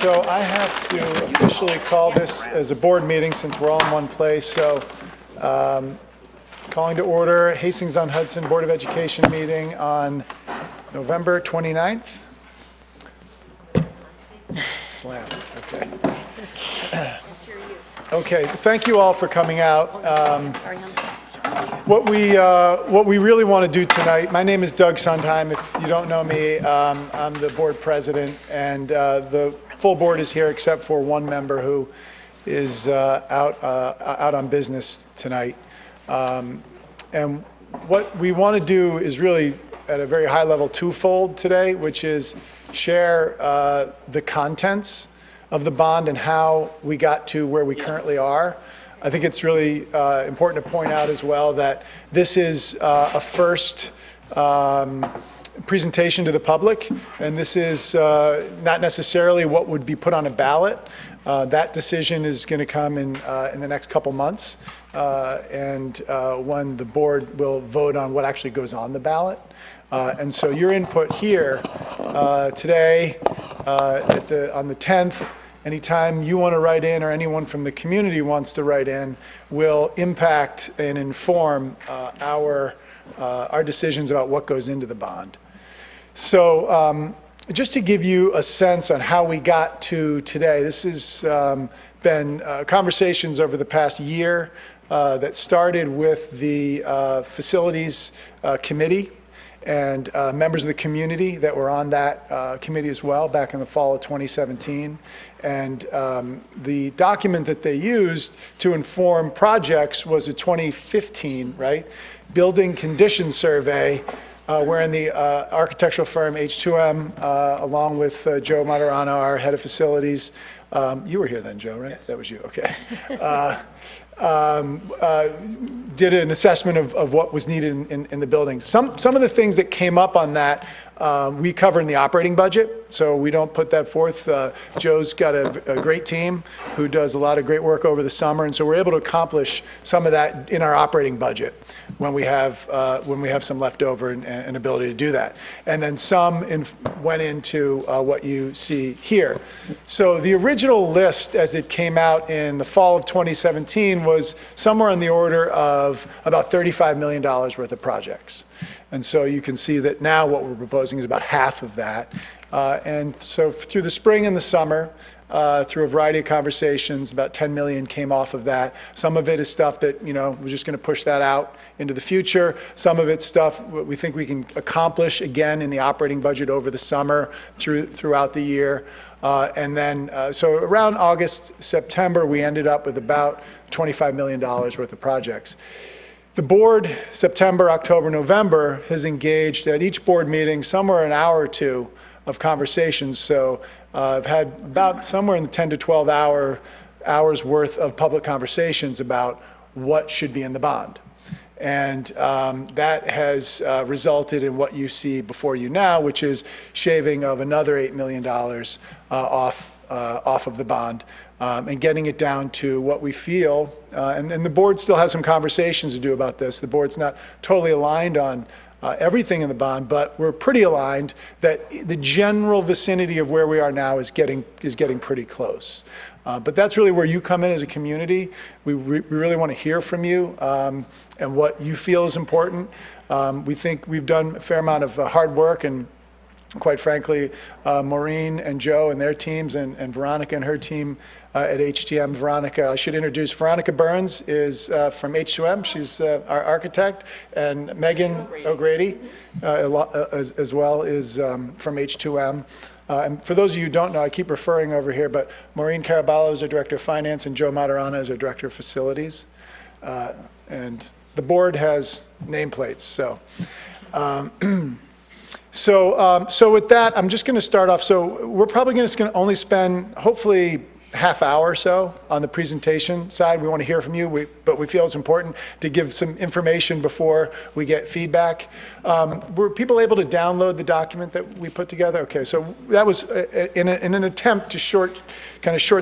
So I have to officially call this as a board meeting since we're all in one place. So calling to order Hastings-on-Hudson Board of Education meeting on November 29th. Slam. Okay. Okay. Thank you all for coming out. What we really want to do tonight, my name is Doug Sondheim. If you don't know me, I'm the board president, and the full board is here except for one member who is out on business tonight. And what we want to do is really, at a very high level, twofold today, which is share the contents of the bond and how we got to where we currently are. I think it's really important to point out as well that this is a first presentation to the public, and this is not necessarily what would be put on a ballot. That decision is going to come in the next couple months, and when the board will vote on what actually goes on the ballot. And so your input here today on the 10th, anytime you want to write in or anyone from the community wants to write in, will impact and inform our decisions about what goes into the bond. So just to give you a sense on how we got to today, this has been conversations over the past year that started with the facilities committee and members of the community that were on that committee as well back in the fall of 2017. And the document that they used to inform projects was a 2015, right, building condition survey, wherein the architectural firm H2M, along with Joe Materano, our head of facilities, you were here then, Joe, right? Yes. That was you, okay. Did an assessment of what was needed in the building. Some of the things that came up on that we cover in the operating budget, so we don't put that forth. Joe's got a great team who does a lot of great work over the summer, and so we're able to accomplish some of that in our operating budget when we have some leftover and ability to do that. And then some went into what you see here. So the original list, as it came out in the fall of 2017, was somewhere on the order of about $35 million worth of projects. And so you can see that now what we're proposing is about half of that. And so through the spring and the summer, through a variety of conversations, about 10 million came off of that. Some of it is stuff that, we're just going to push that out into the future. Some of it's stuff we think we can accomplish again in the operating budget over the summer throughout the year. And then, so around August, September, we ended up with about $25 million worth of projects. The board, September, October, November, has engaged at each board meeting somewhere an hour or two of conversations. So I've had about somewhere in the 10 to 12 hours worth of public conversations about what should be in the bond. And that has resulted in what you see before you now, which is shaving of another $8 million off of the bond. And getting it down to what we feel, and the board still has some conversations to do about this. The board's not totally aligned on everything in the bond, but we're pretty aligned that the general vicinity of where we are now is getting pretty close. But that's really where you come in as a community. We really want to hear from you and what you feel is important. We think we've done a fair amount of hard work, and quite frankly, Maureen and Joe and their teams, and Veronica and her team at HTM. Veronica, I should introduce, Veronica Burns is from H2M. She's our architect, and Megan O'Grady as well is from H2M. And for those of you who don't know, I keep referring over here, but Maureen Caraballo is our Director of Finance, and Joe Materano is our Director of Facilities. And the board has nameplates, so. So with that, I'm just going to start off. So we're probably going to only spend, hopefully, half hour or so on the presentation side. We want to hear from you, but we feel it's important to give some information before we get feedback. Were people able to download the document that we put together? Okay, so that was in an attempt to short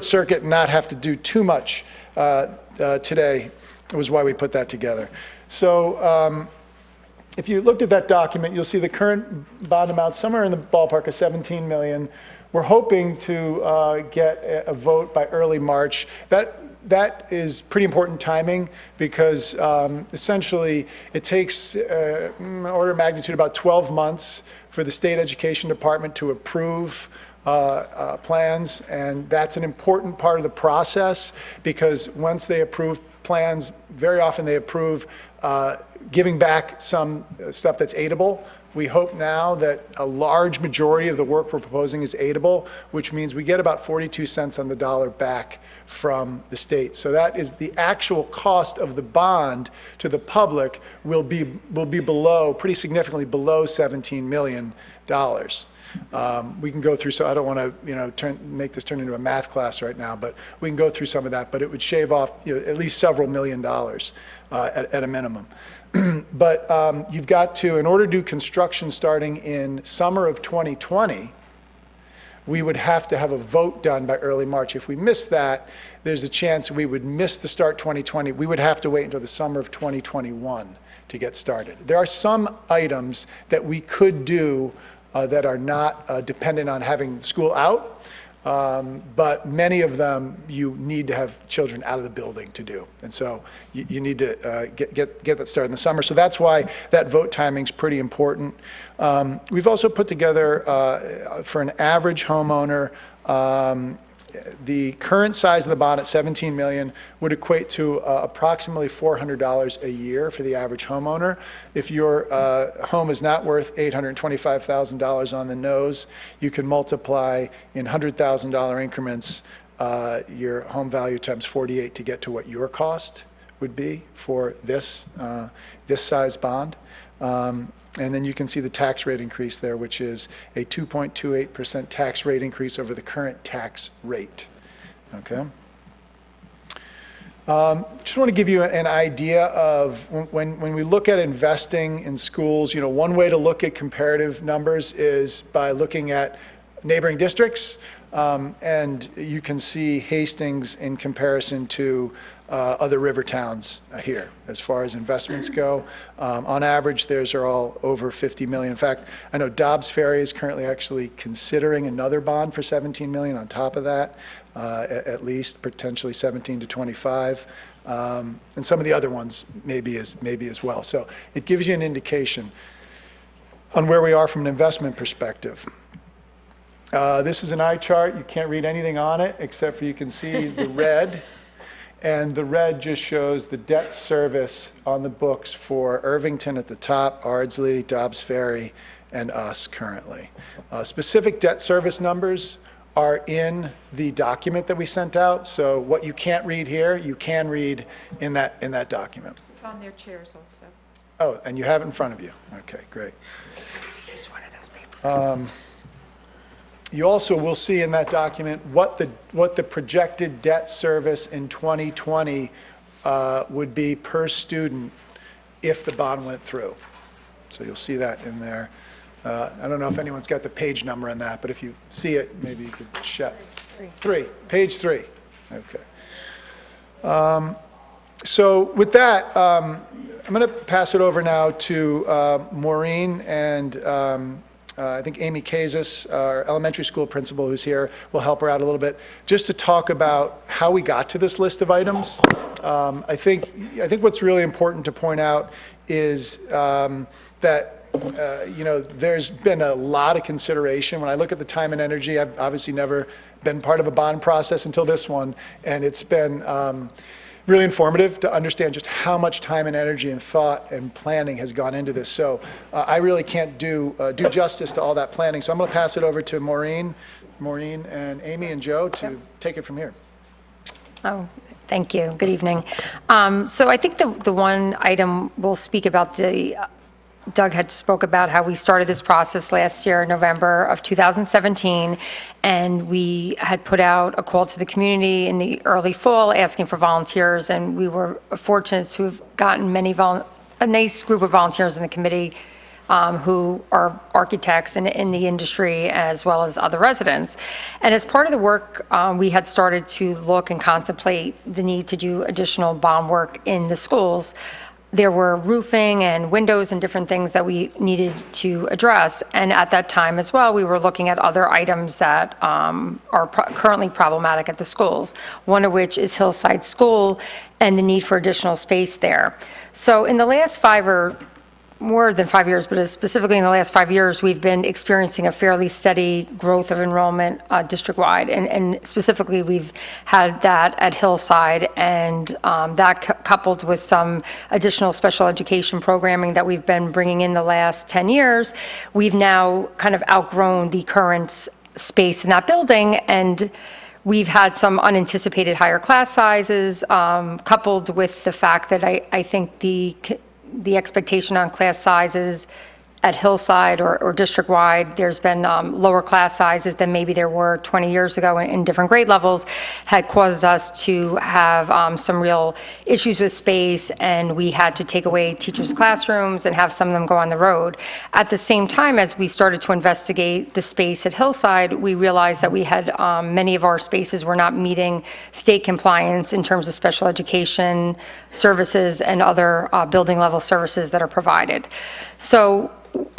circuit and not have to do too much today, was why we put that together. So if you looked at that document, you'll see the current bond amount somewhere in the ballpark of 17 million. We're hoping to get a vote by early March. That is pretty important timing because essentially it takes order of magnitude about 12 months for the state education department to approve plans, and that's an important part of the process because once they approve plans, very often they approve giving back some stuff that's aidable. We hope now that a large majority of the work we're proposing is aidable, which means we get about 42 cents on the dollar back from the state. So that is the actual cost of the bond to the public will be below, pretty significantly below $17 million. We can go through, so I don't want to make this turn into a math class right now, but we can go through some of that, but it would shave off at least several $million at a minimum. But you've got to, in order to do construction starting in summer of 2020, we would have to have a vote done by early March. If we miss that, there's a chance we would miss the start 2020. We would have to wait until the summer of 2021 to get started. There are some items that we could do that are not dependent on having school out, but many of them you need to have children out of the building to do. And so you need to get that started in the summer. So that's why that vote timing is pretty important. We've also put together, for an average homeowner, the current size of the bond at $17 million would equate to approximately $400 a year for the average homeowner. If your home is not worth $825,000 on the nose, you can multiply in $100,000 increments your home value times 48 to get to what your cost would be for this size bond. And then you can see the tax rate increase there, which is a 2.28% tax rate increase over the current tax rate. Okay. Just want to give you an idea of when we look at investing in schools, one way to look at comparative numbers is by looking at neighboring districts. And you can see Hastings in comparison to other river towns here as far as investments go. On average, theirs are all over 50 million. In fact, I know Dobbs Ferry is currently actually considering another bond for 17 million on top of that, at least potentially 17 to 25. And some of the other ones maybe as well. So it gives you an indication on where we are from an investment perspective. This is an eye chart. You can't read anything on it except for you can see the red. And the red just shows the debt service on the books for Irvington at the top, Ardsley, Dobbs Ferry, and us currently. Specific debt service numbers are in the document that we sent out. So what you can't read here, you can read in that document. It's on their chairs also. Oh, and you have it in front of you. Okay, great. It's one of those papers. You also will see in that document what the projected debt service in 2020 would be per student if the bond went through. So you'll see that in there. I don't know if anyone's got the page number on that, but if you see it, maybe you could check. Page 3. Okay. So with that, I'm going to pass it over now to Maureen and I think Amy Kazis, our elementary school principal who's here, will help her out a little bit, just to talk about how we got to this list of items. I think what's really important to point out is that there's been a lot of consideration. When I look at the time and energy, I've obviously never been part of a bond process until this one, and it's been really informative to understand just how much time and energy and thought and planning has gone into this. So I really can't do justice to all that planning. So I'm going to pass it over to Maureen and Amy and Joe to take it from here. Oh, thank you. Good evening. So I think the one item we'll speak about, Doug had spoke about how we started this process last year, November of 2017, and we had put out a call to the community in the early fall asking for volunteers, and we were fortunate to have gotten a nice group of volunteers in the committee who are architects in the industry as well as other residents. And as part of the work, we had started to look and contemplate the need to do additional bond work in the schools. there were roofing and windows and different things that we needed to address. And at that time as well, we were looking at other items that are currently problematic at the schools, one of which is Hillside School and the need for additional space there. So in the last more than 5 years, but specifically in the last 5 years, we've been experiencing a fairly steady growth of enrollment district-wide. And specifically, we've had that at Hillside, and that coupled with some additional special education programming that we've been bringing in the last 10 years, we've now kind of outgrown the current space in that building, and we've had some unanticipated higher class sizes, coupled with the fact that I think the expectation on class sizes at Hillside or district-wide, there's been lower class sizes than maybe there were 20 years ago in different grade levels, had caused us to have some real issues with space, and we had to take away teachers' classrooms and have some of them go on the road. At the same time, as we started to investigate the space at Hillside, we realized that we had many of our spaces were not meeting state compliance in terms of special education services and other building level services that are provided. So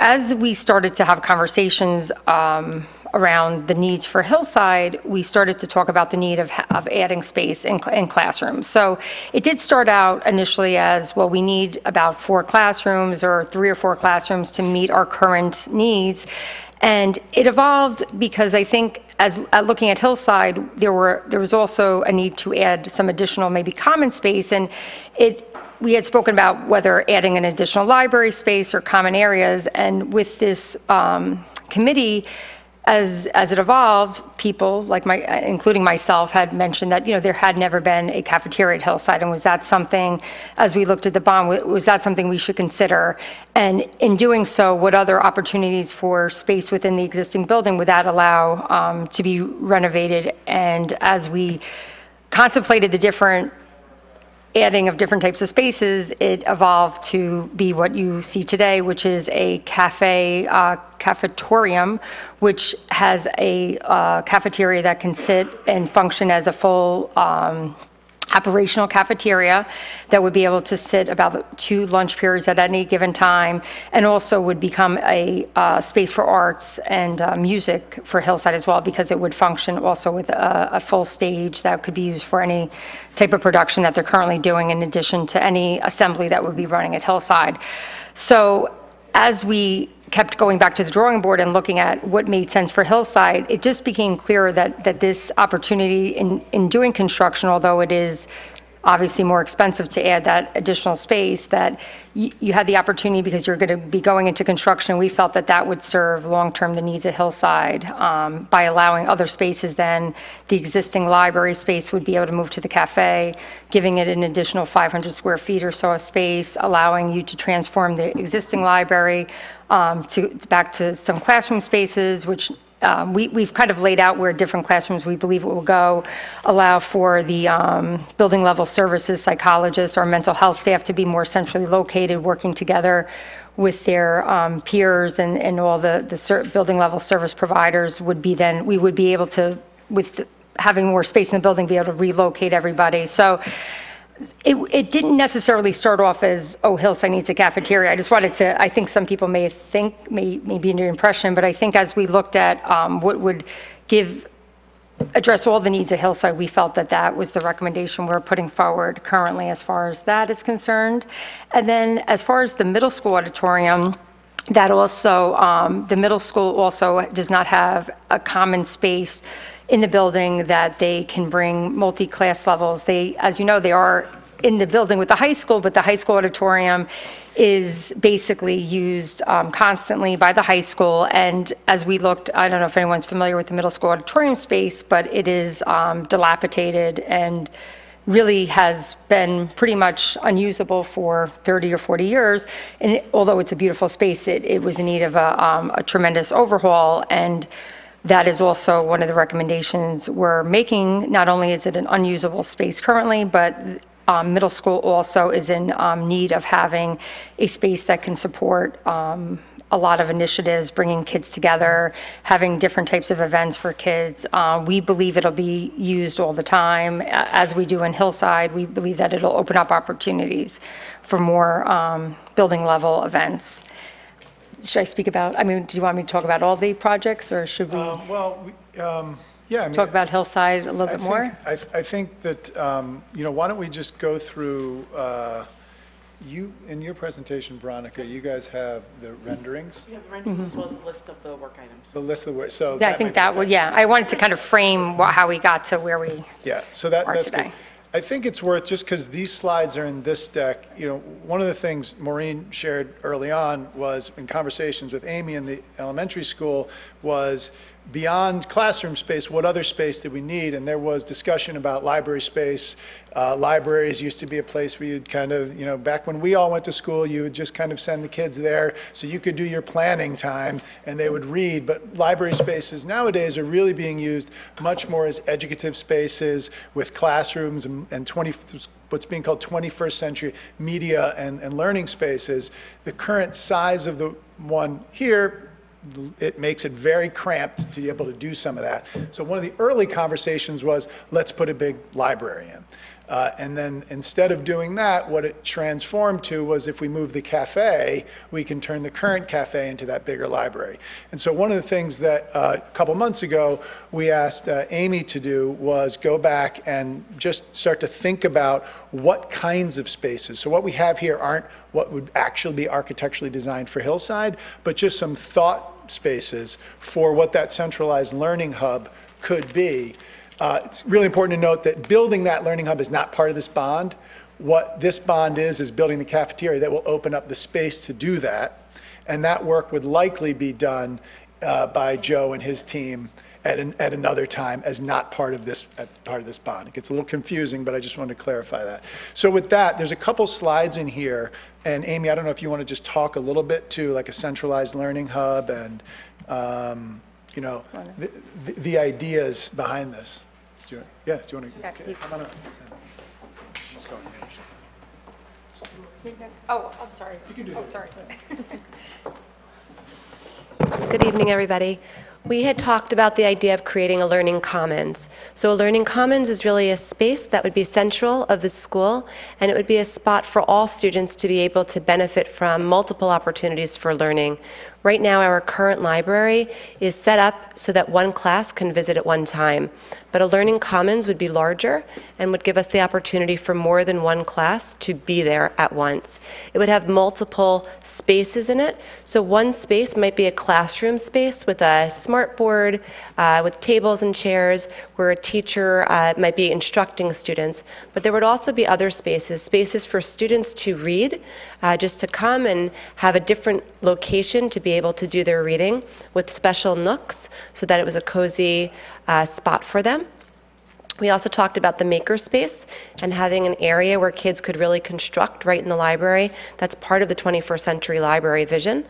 as we started to have conversations around the needs for Hillside, we started to talk about the need of adding space in classrooms. So it did start out initially as, well, we need about 4 classrooms or 3 or 4 classrooms to meet our current needs. And it evolved because I think as looking at Hillside, there was also a need to add some additional maybe common space, and we had spoken about whether adding an additional library space or common areas, and with this committee, as it evolved, people like including myself had mentioned that there had never been a cafeteria at Hillside, and was that something, as we looked at the bond, was that something we should consider? And in doing so, what other opportunities for space within the existing building would that allow to be renovated? And as we contemplated the different adding of different types of spaces, it evolved to be what you see today, which is a cafetorium, which has a cafeteria that can sit and function as a full operational cafeteria that would be able to sit about 2 lunch periods at any given time, and also would become a space for arts and music for Hillside as well, because it would function also with a full stage that could be used for any type of production that they're currently doing, in addition to any assembly that would be running at Hillside. So as we kept going back to the drawing board and looking at what made sense for Hillside, it just became clearer that this opportunity in doing construction, although it is obviously more expensive to add that additional space, that you had the opportunity, because you're going to be going into construction. We felt that would serve long-term the needs of Hillside by allowing other spaces. Then the existing library space would be able to move to the cafe, giving it an additional 500 square feet or so of space, allowing you to transform the existing library back to some classroom spaces, which we've kind of laid out where different classrooms we believe it will go, allow for the building level services, psychologists, or mental health staff to be more centrally located, working together with their peers, and all the building level service providers would be then, we would be able to, with having more space in the building, be able to relocate everybody. So it didn't necessarily start off as, oh, Hillside needs a cafeteria. I just wanted to, I think some people may be under the impression, but I think as we looked at what would address all the needs of Hillside, we felt that was the recommendation we're putting forward currently as far as that is concerned. And then as far as the middle school auditorium, that also, the middle school also does not have a common space in the building that they can bring multi-class levels. They, as you know, they are in the building with the high school, but the high school auditorium is basically used constantly by the high school. And as we looked, I don't know if anyone's familiar with the middle school auditorium space, but it is dilapidated and really has been pretty much unusable for 30 or 40 years. And although it's a beautiful space, it was in need of a tremendous overhaul. And that is also one of the recommendations we're making. Not only is it an unusable space currently, but middle school also is in need of having a space that can support a lot of initiatives, bringing kids together, having different types of events for kids. We believe it'll be used all the time, as we do in Hillside. We believe that it'll open up opportunities for more building level events. Should I speak about, I mean, do you want me to talk about all the projects, or should we Yeah, I mean, talk about Hillside a little bit more? I think that, why don't we just go through, in your presentation, Veronica, you guys have the renderings, We have the renderings as well as the list of the work items. the list of work, so. Yeah, I think that would, yeah, I wanted to kind of frame how we got to where we Yeah, so are that's good. today. I think it's worth, just because these slides are in this deck, one of the things Maureen shared early on was, in conversations with Amy in the elementary school, was beyond classroom space, what other space did we need? And there was discussion about library space. Libraries used to be a place where you'd kind of, back when we all went to school, you would just kind of send the kids there so you could do your planning time and they would read. But library spaces nowadays are really being used much more as educative spaces with classrooms and what's being called 21st century media and learning spaces. The current size of the one here, it makes it very cramped to be able to do some of that. So one of the early conversations was, let's put a big library in. And then instead of doing that, what it transformed to was, if we move the cafe, we can turn the current cafe into that bigger library. And so one of the things that a couple months ago we asked Amy to do was go back and just start to think about what kinds of spaces. So what we have here aren't what would actually be architecturally designed for Hillside, but just some thought spaces for what that centralized learning hub could be. It's really important to note that building that learning hub is not part of this bond. What this bond is building the cafeteria that will open up the space to do that. And that work would likely be done by Joe and his team at another time as not part of this bond. It gets a little confusing, but I just wanted to clarify that. So with that, there's a couple slides in here. And Amy, I don't know if you want to just talk a little bit to like a centralized learning hub and the ideas behind this. Do you want to come on up? Oh, I'm sorry. You can do Oh, that. sorry. Good evening, everybody. We had talked about the idea of creating a learning commons. So a learning commons is really a space that would be central of the school, and it would be a spot for all students to be able to benefit from multiple opportunities for learning. Right now, our current library is set up so that one class can visit at one time. But a learning commons would be larger and would give us the opportunity for more than one class to be there at once. It would have multiple spaces in it. So one space might be a classroom space with a smartboard, with tables and chairs, where a teacher might be instructing students. But there would also be other spaces for students to read, just to come and have a different location to be able to do their reading with special nooks so that it was a cozy spot for them. We also talked about the maker space and having an area where kids could really construct right in the library. That's part of the 21st century library vision.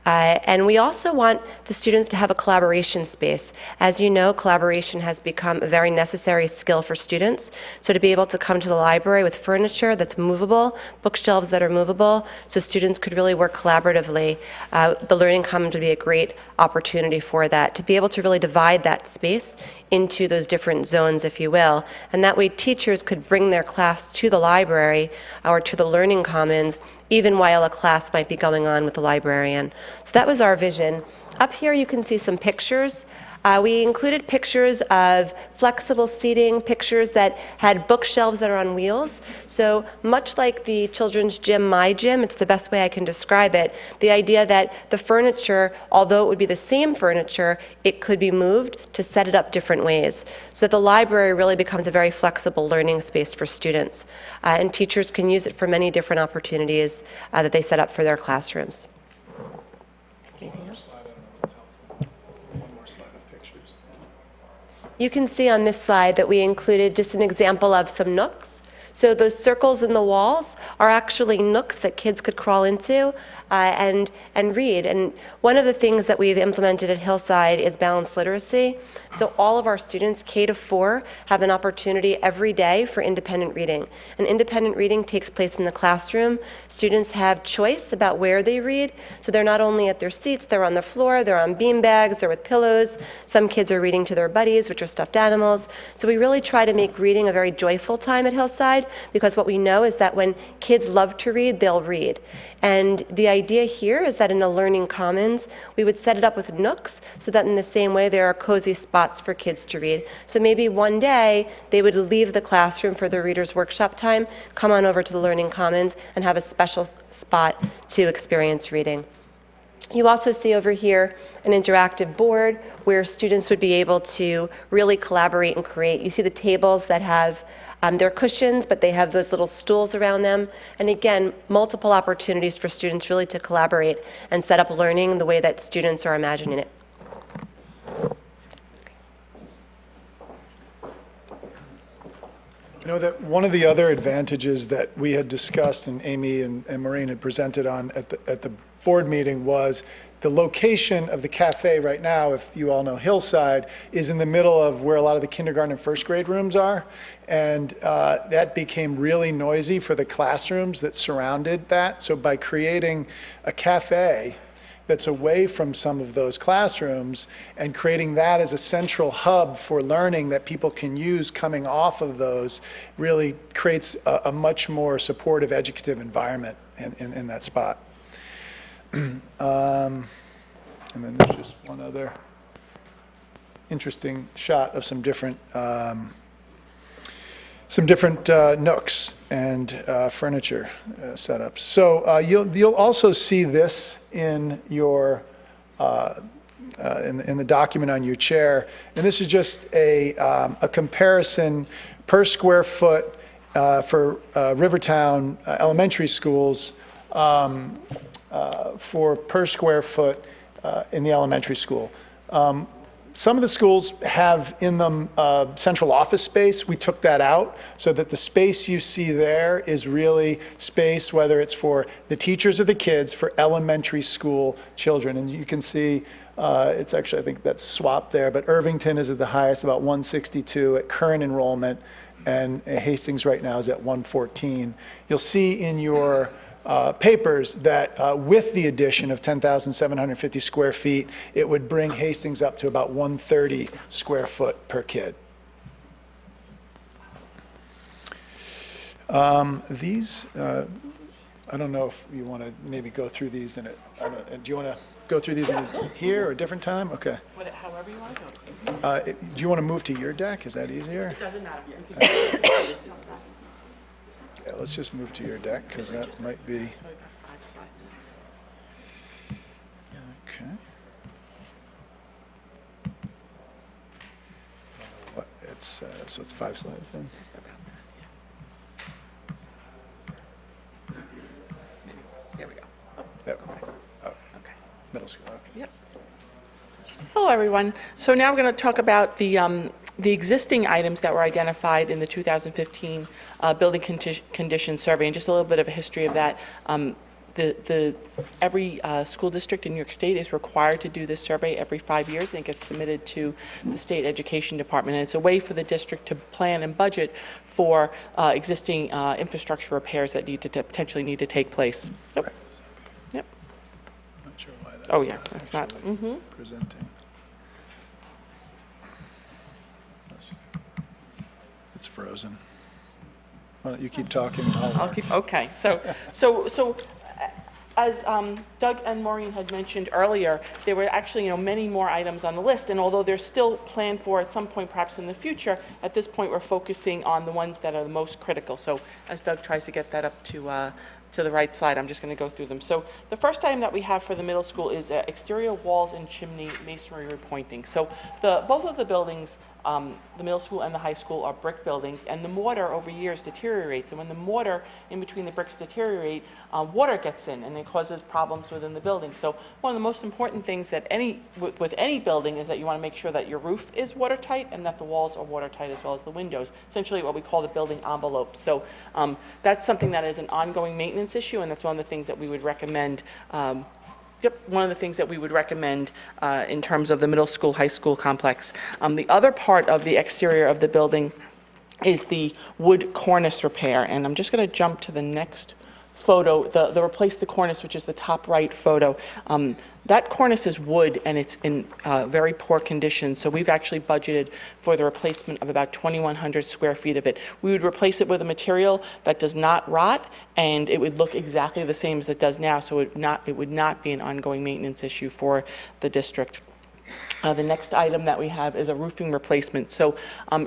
And we also want the students to have a collaboration space. As you know, collaboration has become a very necessary skill for students. So to be able to come to the library with furniture that's movable, bookshelves that are movable, so students could really work collaboratively, the Learning Commons would be a great opportunity for that, to be able to really divide that space into those different zones, if you will. And that way teachers could bring their class to the library or to the Learning Commons even while a class might be going on with the librarian. So that was our vision. Up here you can see some pictures. We included pictures of flexible seating, pictures that had bookshelves that are on wheels. So much like the children's gym, My Gym, it's the best way I can describe it, the idea that the furniture, although it would be the same furniture, it could be moved to set it up different ways. So that the library really becomes a very flexible learning space for students. And teachers can use it for many different opportunities that they set up for their classrooms. Anything else? You can see on this slide that we included just an example of some nooks. So those circles in the walls are actually nooks that kids could crawl into. and read. And one of the things that we've implemented at Hillside is balanced literacy. So all of our students, K to 4, have an opportunity every day for independent reading. And independent reading takes place in the classroom. Students have choice about where they read. So they're not only at their seats, they're on the floor, they're on bean bags, they're with pillows. Some kids are reading to their buddies, which are stuffed animals. So we really try to make reading a very joyful time at Hillside, because what we know is that when kids love to read, they'll read. And the idea here is that in a learning commons, we would set it up with nooks so that in the same way there are cozy spots for kids to read. So maybe one day they would leave the classroom for their reader's workshop time, come on over to the learning commons, and have a special spot to experience reading. You also see over here an interactive board where students would be able to really collaborate and create. You see the tables that have their cushions, but they have those little stools around them. And again, multiple opportunities for students really to collaborate and set up learning the way that students are imagining it. You know that one of the other advantages that we had discussed and Amy and Maureen had presented on at the board meeting was the location of the cafe right now, if you all know Hillside, is in the middle of where a lot of the kindergarten and first grade rooms are. And that became really noisy for the classrooms that surrounded that. So by creating a cafe that's away from some of those classrooms and creating that as a central hub for learning that people can use coming off of those really creates a much more supportive educative environment in that spot. And then there's just one other interesting shot of some different nooks and furniture setups. So you'll also see this in your in the document on your chair, and this is just a comparison per square foot for Rivertown elementary schools. For per square foot in the elementary school. Some of the schools have in them central office space. We took that out so that the space you see there is really space, whether it's for the teachers or the kids, for elementary school children. And you can see it's actually, I think that's swapped there, but Irvington is at the highest, about 162 at current enrollment, and Hastings right now is at 114. You'll see in your papers that with the addition of 10,750 square feet, it would bring Hastings up to about 130 square foot per kid. These, I don't know if you want to maybe go through these in it. Do you want to go through these here or a different time? Okay. However you want to go. Do you want to move to your deck? Is that easier? It doesn't matter. Yeah, let's just move to your deck because that might be. Five slides. Okay. What it's so it's 5 slides then. There we go. There. Oh, Okay. middle school. Okay. Yep. Hello, everyone. So now we're going to talk about the existing items that were identified in the 2015 building condition survey, and just a little bit of a history of that. Every school district in New York State is required to do this survey every 5 years, and it gets submitted to the state education department. And it's a way for the district to plan and budget for existing infrastructure repairs that potentially need to take place. Oh. Yep. Not sure why that's Oh, yeah, that's not. presenting. It's frozen. Why don't you keep talking? I'll keep, okay. So as Doug and Maureen had mentioned earlier, there were actually, many more items on the list, and although they're still planned for at some point, perhaps in the future, at this point we're focusing on the ones that are the most critical. So as Doug tries to get that up to the right slide, I'm just going to go through them. So the first item that we have for the middle school is exterior walls and chimney masonry repointing. So both of the buildings the middle school and the high school are brick buildings, and the mortar over years deteriorates. And when the mortar in between the bricks deteriorate, water gets in, and it causes problems within the building. So one of the most important things that with any building is that you want to make sure that your roof is watertight and that the walls are watertight as well as the windows, essentially what we call the building envelope. So that's something that is an ongoing maintenance issue, and that's one of the things that we would recommend. One of the things that we would recommend in terms of the middle school, high school complex. The other part of the exterior of the building is the wood cornice repair. And I'm just going to jump to the next photo, the replace the cornice, which is the top right photo. That cornice is wood, and it's in very poor condition. So we've actually budgeted for the replacement of about 2,100 square feet of it. We would replace it with a material that does not rot, and it would look exactly the same as it does now. So it would not be an ongoing maintenance issue for the district. The next item that we have is a roofing replacement. So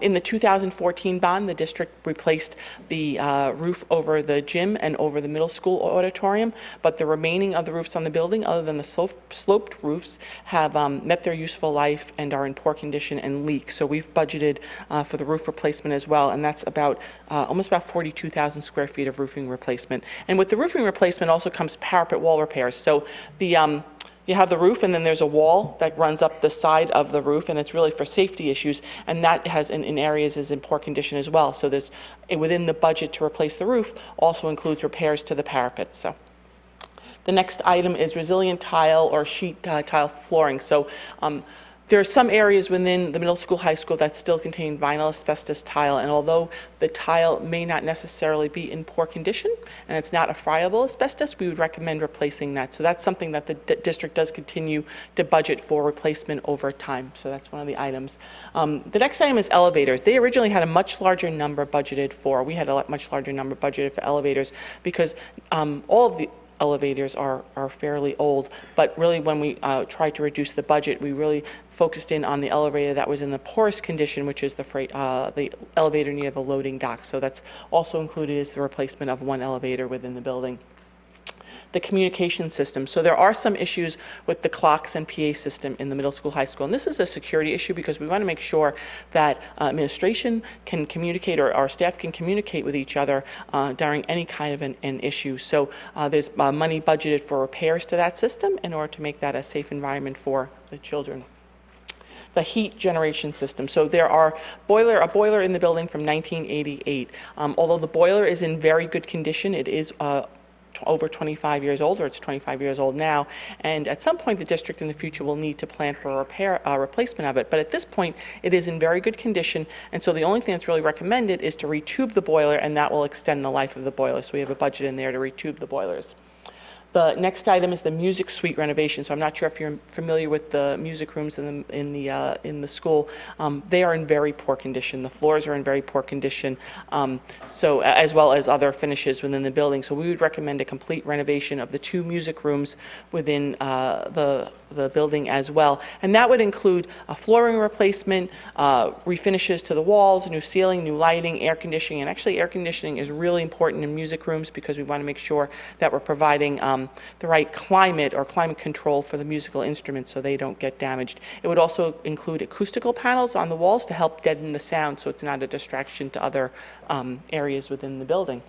in the 2014 bond, the district replaced the roof over the gym and over the middle school auditorium, but the remaining of the roofs on the building, other than the sloped roofs, have met their useful life and are in poor condition and leak. So we've budgeted for the roof replacement as well, and that's about almost about 42,000 square feet of roofing replacement. And with the roofing replacement also comes parapet wall repairs. So the you have the roof, and then there's a wall that runs up the side of the roof, and it's really for safety issues, and that has in areas is in poor condition as well. So there's within the budget to replace the roof also includes repairs to the parapets. So the next item is resilient tile or sheet tile flooring. So there are some areas within the middle school, high school that still contain vinyl asbestos tile, and although the tile may not necessarily be in poor condition and it's not a friable asbestos, we would recommend replacing that. So that's something that the district does continue to budget for replacement over time. So that's one of the items. The next item is elevators. They originally had a much larger number budgeted for. We had a much larger number budgeted for elevators because all of the elevators are fairly old, but really when we tried to reduce the budget, we really focused in on the elevator that was in the poorest condition, which is the elevator near the loading dock. So that's also included as the replacement of one elevator within the building. The communication system. So there are some issues with the clocks and PA system in the middle school, high school. And this is a security issue because we want to make sure that administration can communicate, or our staff can communicate with each other during any kind of an issue. So there's money budgeted for repairs to that system in order to make that a safe environment for the children. The heat generation system. So there are a boiler in the building from 1988. Although the boiler is in very good condition, it is over 25 years old, or it's 25 years old now, and at some point the district in the future will need to plan for a replacement of it. But at this point it is in very good condition, and so the only thing that's really recommended is to retube the boiler, and that will extend the life of the boiler. So we have a budget in there to retube the boilers. The next item is the music suite renovation. So I'm not sure if you're familiar with the music rooms in the school. They are in very poor condition. The floors are in very poor condition, so as well as other finishes within the building. So we would recommend a complete renovation of the 2 music rooms within the building as well, and that would include a flooring replacement, refinishes to the walls, new ceiling, new lighting, air conditioning. And actually, air conditioning is really important in music rooms because we want to make sure that we're providing the right climate or climate control for the musical instruments so they don't get damaged. It would also include acoustical panels on the walls to help deaden the sound so it's not a distraction to other areas within the building.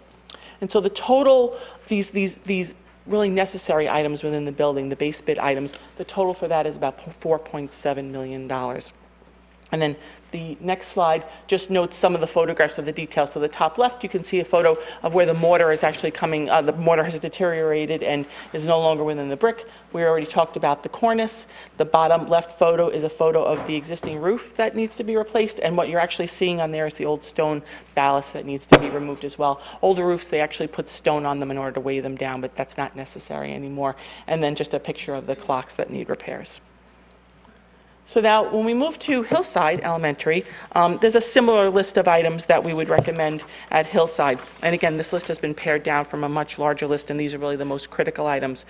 And so the total, these really necessary items within the building, the base bid items, the total for that is about $4.7 million. And then the next slide just notes some of the photographs of the details. So the top left, you can see a photo of where the mortar is actually coming. The mortar has deteriorated and is no longer within the brick. We already talked about the cornice. The bottom left photo is a photo of the existing roof that needs to be replaced. And what you're actually seeing on there is the old stone ballast that needs to be removed as well. Older roofs, they actually put stone on them in order to weigh them down, but that's not necessary anymore. And then just a picture of the clocks that need repairs. So now, when we move to Hillside Elementary, there's a similar list of items that we would recommend at Hillside. And again, this list has been pared down from a much larger list, and these are really the most critical items.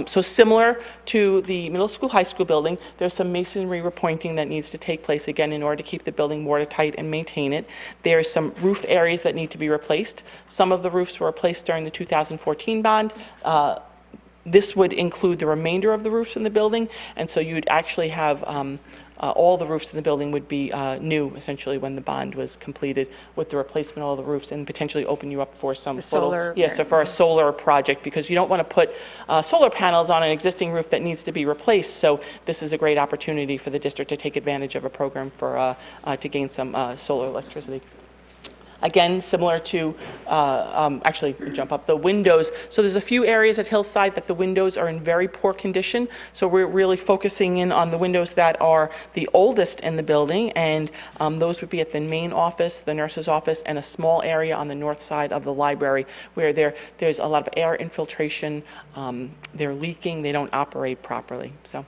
So similar to the middle school, high school building, there's some masonry repointing that needs to take place, again, in order to keep the building watertight and maintain it. There's some roof areas that need to be replaced. Some of the roofs were replaced during the 2014 bond. This would include the remainder of the roofs in the building, and so you'd actually have all the roofs in the building would be new, essentially, when the bond was completed with the replacement of all the roofs, and potentially open you up for some solar. yeah, so for a solar project, because you don't want to put solar panels on an existing roof that needs to be replaced. So this is a great opportunity for the district to take advantage of a program for to gain some solar electricity. Again, similar to, actually, jump up the windows. So there's a few areas at Hillside that the windows are in very poor condition. So we're really focusing in on the windows that are the oldest in the building, and those would be at the main office, the nurse's office, and a small area on the north side of the library where there's a lot of air infiltration. They're leaking. They don't operate properly. So,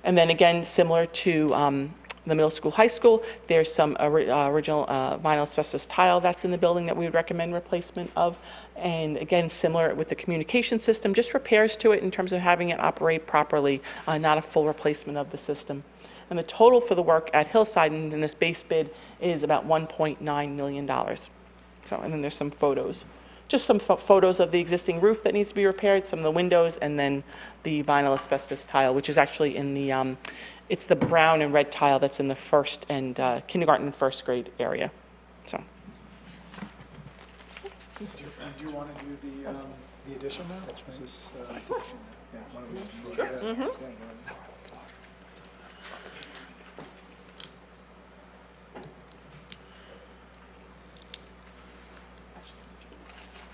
and then again, similar to the middle school, high school, there's some original vinyl asbestos tile that's in the building that we would recommend replacement of. And again, similar with the communication system, just repairs to it in terms of having it operate properly, not a full replacement of the system. And the total for the work at Hillside in this base bid is about $1.9 million. So, and then there's some photos. Just some photos of the existing roof that needs to be repaired, some of the windows, and then the vinyl asbestos tile, which is actually in the, it's the brown and red tile that's in the first and kindergarten and first grade area. So. Do you want to do the addition now? Is this, yeah, why don't we just move that? Yeah,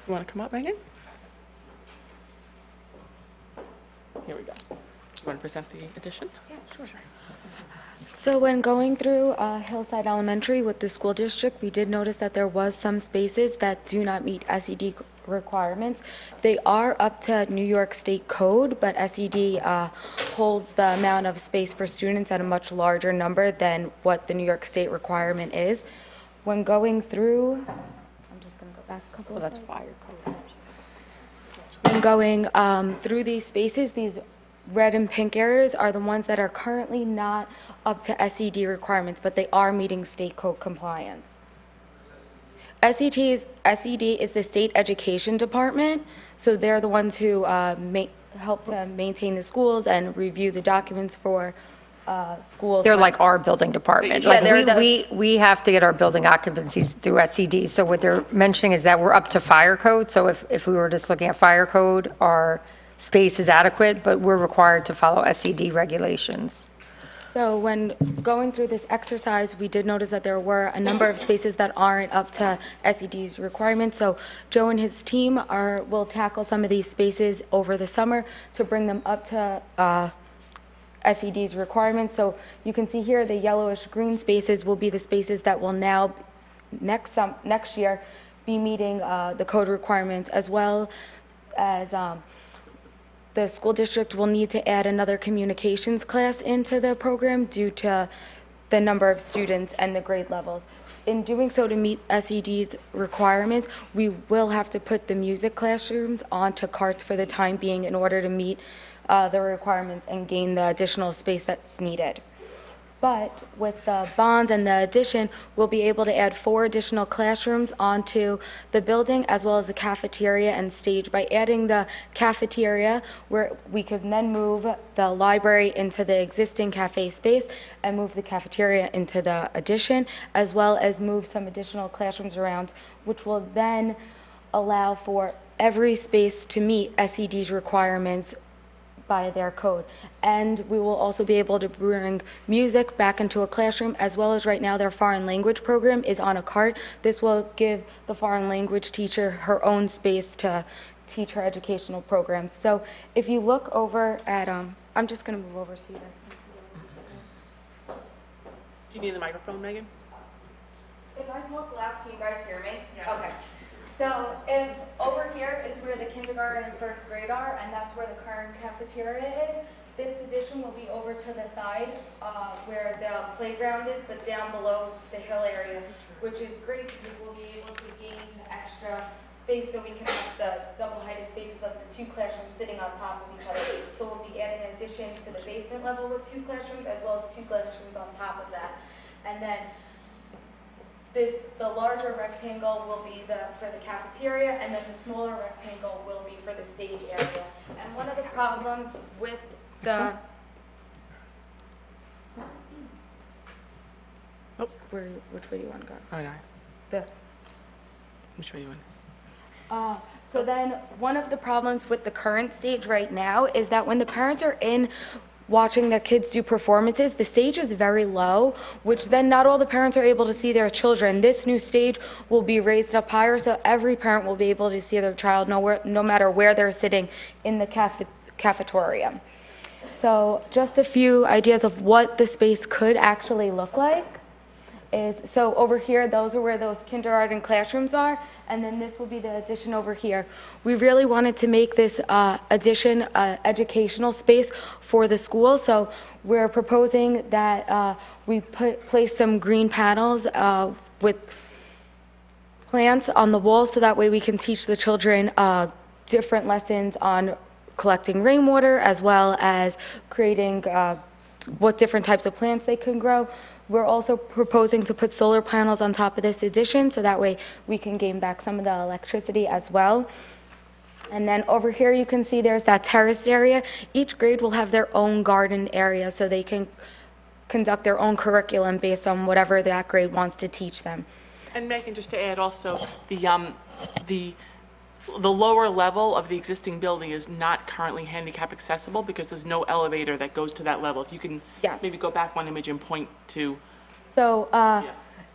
You want to come up, Megan? Here we go. You want to present the addition? Yeah, sure. So when going through Hillside Elementary with the school district, we did notice that there was some spaces that do not meet SED requirements. They are up to New York State code, but SED holds the amount of space for students at a much larger number than what the New York State requirement is. When going through, I'm just going to go back a couple of That's slides. fire code. When going through these spaces, these red and pink areas are the ones that are currently not up to SED requirements, but they are meeting state code compliance. SED is the state education department, so they're the ones who help to maintain the schools and review the documents for schools. They're like our building department. Yeah, Like they're we have to get our building occupancies through SED. So what they're mentioning is that we're up to fire code. So if we were just looking at fire code, our space is adequate, but we're required to follow SED regulations. So when going through this exercise, we did notice that there were a number of spaces that aren't up to SED's requirements. So Joe and his team will tackle some of these spaces over the summer to bring them up to SED's requirements. So you can see here the yellowish green spaces will be the spaces that will now next year be meeting the code requirements, as well as the school district will need to add another communications class into the program due to the number of students and the grade levels. In doing so, to meet SED's requirements, we will have to put the music classrooms onto carts for the time being in order to meet the requirements and gain the additional space that's needed. But with the bonds and the addition, we'll be able to add 4 additional classrooms onto the building, as well as the cafeteria and stage. By adding the cafeteria, where we could then move the library into the existing cafe space and move the cafeteria into the addition, as well as move some additional classrooms around, which will then allow for every space to meet SED's requirements by their code. And we will also be able to bring music back into a classroom, as well as right now their foreign language program is on a cart. This will give the foreign language teacher her own space to teach her educational programs. So if you look over at, I'm just gonna move over so you guys can see. Do you need the microphone, Megan? If I talk loud, can you guys hear me? Yeah. Okay. So if over here is where the kindergarten and first grade are, and that's where the current cafeteria is. This addition will be over to the side where the playground is, but down below the hill area, which is great because we'll be able to gain extra space so we can have the double-heighted spaces of the 2 classrooms sitting on top of each other. So we'll be adding an addition to the basement level with 2 classrooms, as well as 2 classrooms on top of that. And then the larger rectangle will be for the cafeteria, and then the smaller rectangle will be for the stage area. And one of the problems with the which way do you want to go? Oh, no. The Which way you want? So then one of the problems with the current stage right now is that when the parents are in watching their kids do performances, the stage is very low, which then not all the parents are able to see their children. This new stage will be raised up higher, so every parent will be able to see their child no matter where they're sitting in the cafeteria. So just a few ideas of what the space could actually look like. So over here, those are where those kindergarten classrooms are, and then this will be the addition over here. We really wanted to make this addition educational space for the school, so we're proposing that we place some green panels with plants on the walls, so that way we can teach the children different lessons on collecting rainwater, as well as creating what different types of plants they can grow. We're also proposing to put solar panels on top of this addition, so that way we can gain back some of the electricity as well. And then over here you can see there's that terraced area. Each grade will have their own garden area, so they can conduct their own curriculum based on whatever that grade wants to teach them. And Megan, just to add also, the lower level of the existing building is not currently handicap accessible because there's no elevator that goes to that level. If you can maybe go back one image and point to. So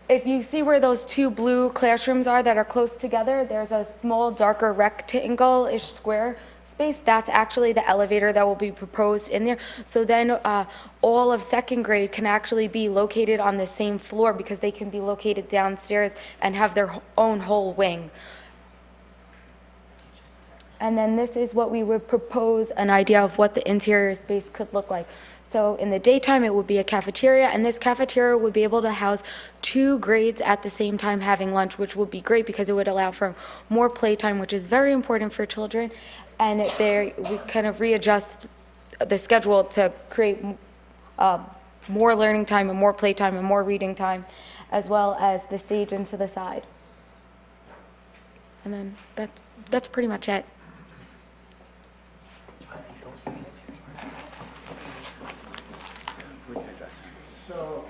if you see where those two blue classrooms are that are close together, there's a small darker rectangle-ish square space. That's actually the elevator that will be proposed in there. So then all of second grade can actually be located on the same floor, because they can be located downstairs and have their own whole wing. And then this is what we would propose, an idea of what the interior space could look like. So in the daytime, it would be a cafeteria, and this cafeteria would be able to house 2 grades at the same time having lunch, which would be great because it would allow for more playtime, which is very important for children. And we kind of readjust the schedule to create more learning time and more playtime and more reading time, as well as the stage into the side. And then that's pretty much it. So,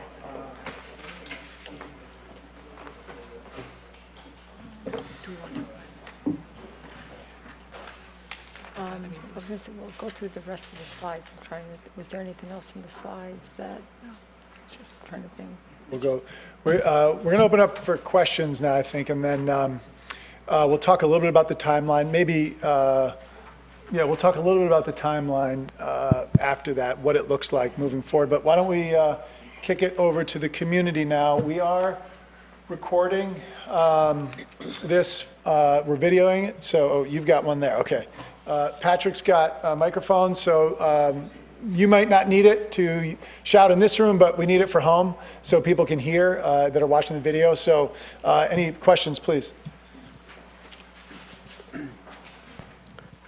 I was going to say, we'll go through the rest of the slides. I'm trying to, was there anything else in the slides that, I'm trying to think. we'll go. We're going to open up for questions now, I think, and then we'll talk a little bit about the timeline. Maybe, we'll talk a little bit about the timeline after that, what it looks like moving forward. But why don't we kick it over to the community now. We are recording this. We're videoing it. So you've got one there. Okay. Patrick's got a microphone, so you might not need it to shout in this room, but we need it for home so people can hear that are watching the video. So any questions, please?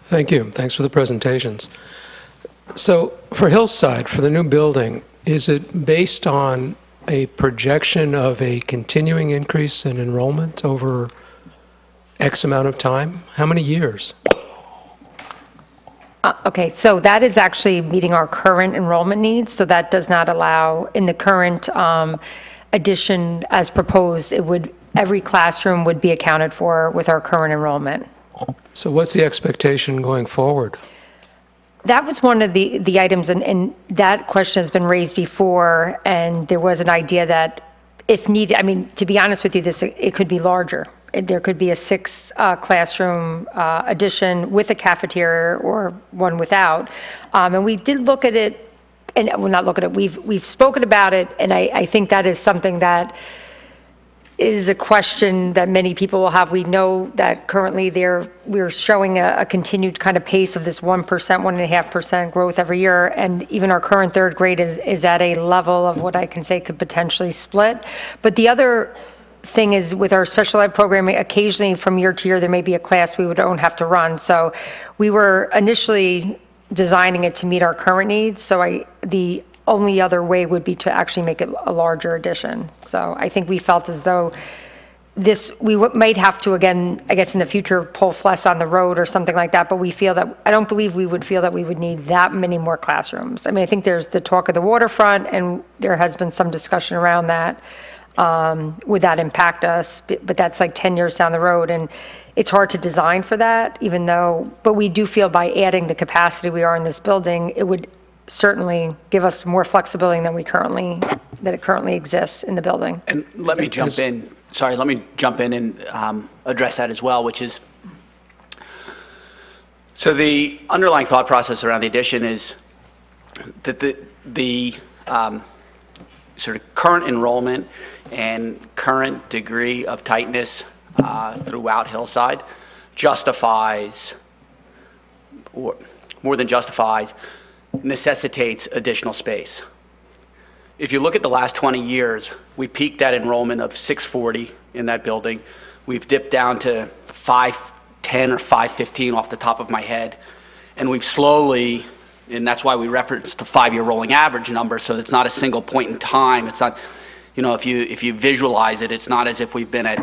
Thank you. Thanks for the presentations. So for Hillside, for the new building, is it based on a projection of a continuing increase in enrollment over X amount of time? How many years? Okay, so that is actually meeting our current enrollment needs, so that does not allow, in the current addition as proposed, every classroom would be accounted for with our current enrollment. So what's the expectation going forward? That was one of the items, and that question has been raised before, and there was an idea that if needed, I mean, to be honest with you, it could be larger. There could be a 6 classroom addition with a cafeteria or one without. And we did look at it, and well, not look at it, we've spoken about it, and I think that is something that is a question that many people will have. We know that currently we're showing a continued kind of pace of this 1%, 1.5% growth every year, and even our current 3rd grade is at a level of what I can say could potentially split. But the other thing is, with our special ed programming, occasionally from year to year there may be a class we don't have to run. So we were initially designing it to meet our current needs. So the only other way would be to actually make it a larger addition. So I think we felt as though might have to, again, I guess in the future, pull less on the road or something like that, but I don't believe we would feel that we would need that many more classrooms. I mean, I think there's the talk of the waterfront, and there has been some discussion around that. Would that impact us? But that's like 10 years down the road, and it's hard to design for that, but we do feel by adding the capacity we are in this building, it would certainly give us more flexibility than it currently exists in the building. And let me jump in and address that as well, which is, so the underlying thought process around the addition is that the sort of current enrollment and current degree of tightness throughout Hillside justifies, or more than justifies, necessitates additional space. If you look at the last 20 years, we peaked at enrollment of 640 in that building. We've dipped down to 510 or 515 off the top of my head. And we've slowly, and that's why we referenced the 5-year rolling average number, so it's not a single point in time. It's not, if you visualize it, it's not as if we've been at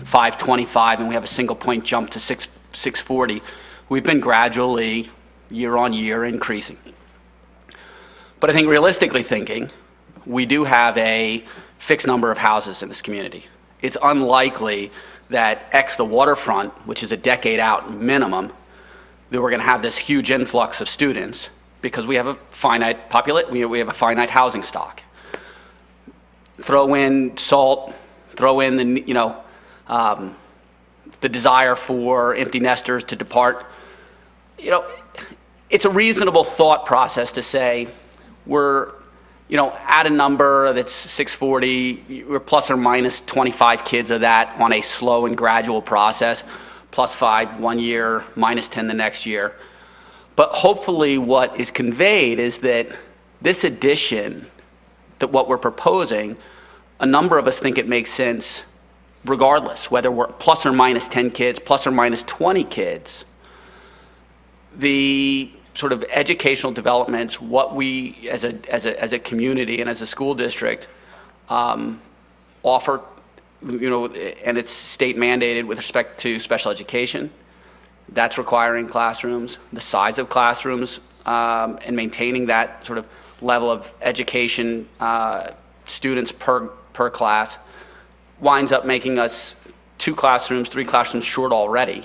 525 and we have a single point jump to 640. We've been gradually, year on year, increasing. But I think realistically thinking, we do have a fixed number of houses in this community. It's unlikely that X the waterfront, which is a decade out minimum, that we're going to have this huge influx of students because we have a finite we have a finite housing stock. Throw in SALT, throw in the desire for empty nesters to depart. It's a reasonable thought process to say we're at a number that's 640, we're plus or minus 25 kids of that on a slow and gradual process, plus 5 1 year, minus 10 the next year. But hopefully what is conveyed is that this addition, that what we're proposing, a number of us think it makes sense regardless, whether we're plus or minus 10 kids, plus or minus 20 kids. The sort of educational developments, what we as a community and as a school district offer, and it's state mandated with respect to special education. That's requiring classrooms, the size of classrooms, and maintaining that sort of level of education, students per class, winds up making us 2 classrooms, 3 classrooms short already.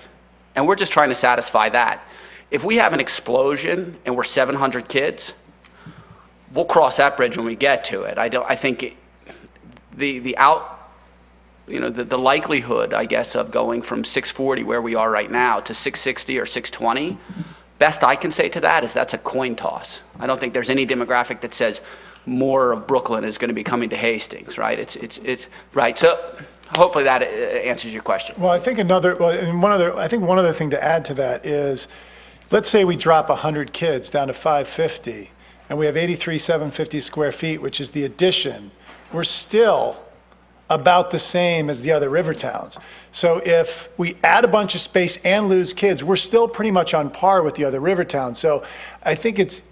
And we're just trying to satisfy that. If we have an explosion and we're 700 kids, we'll cross that bridge when we get to it. I think the likelihood, I guess, of going from 640 where we are right now to 660 or 620, best I can say to that is that's a coin toss. I don't think there's any demographic that says more of Brooklyn is going to be coming to Hastings, right? It's right. So hopefully that answers your question. Well, I think one other thing to add to that is, let's say we drop 100 kids down to 550, and we have 83,750 square feet, which is the addition. We're still about the same as the other river towns. So if we add a bunch of space and lose kids, we're still pretty much on par with the other river towns. So I think it's,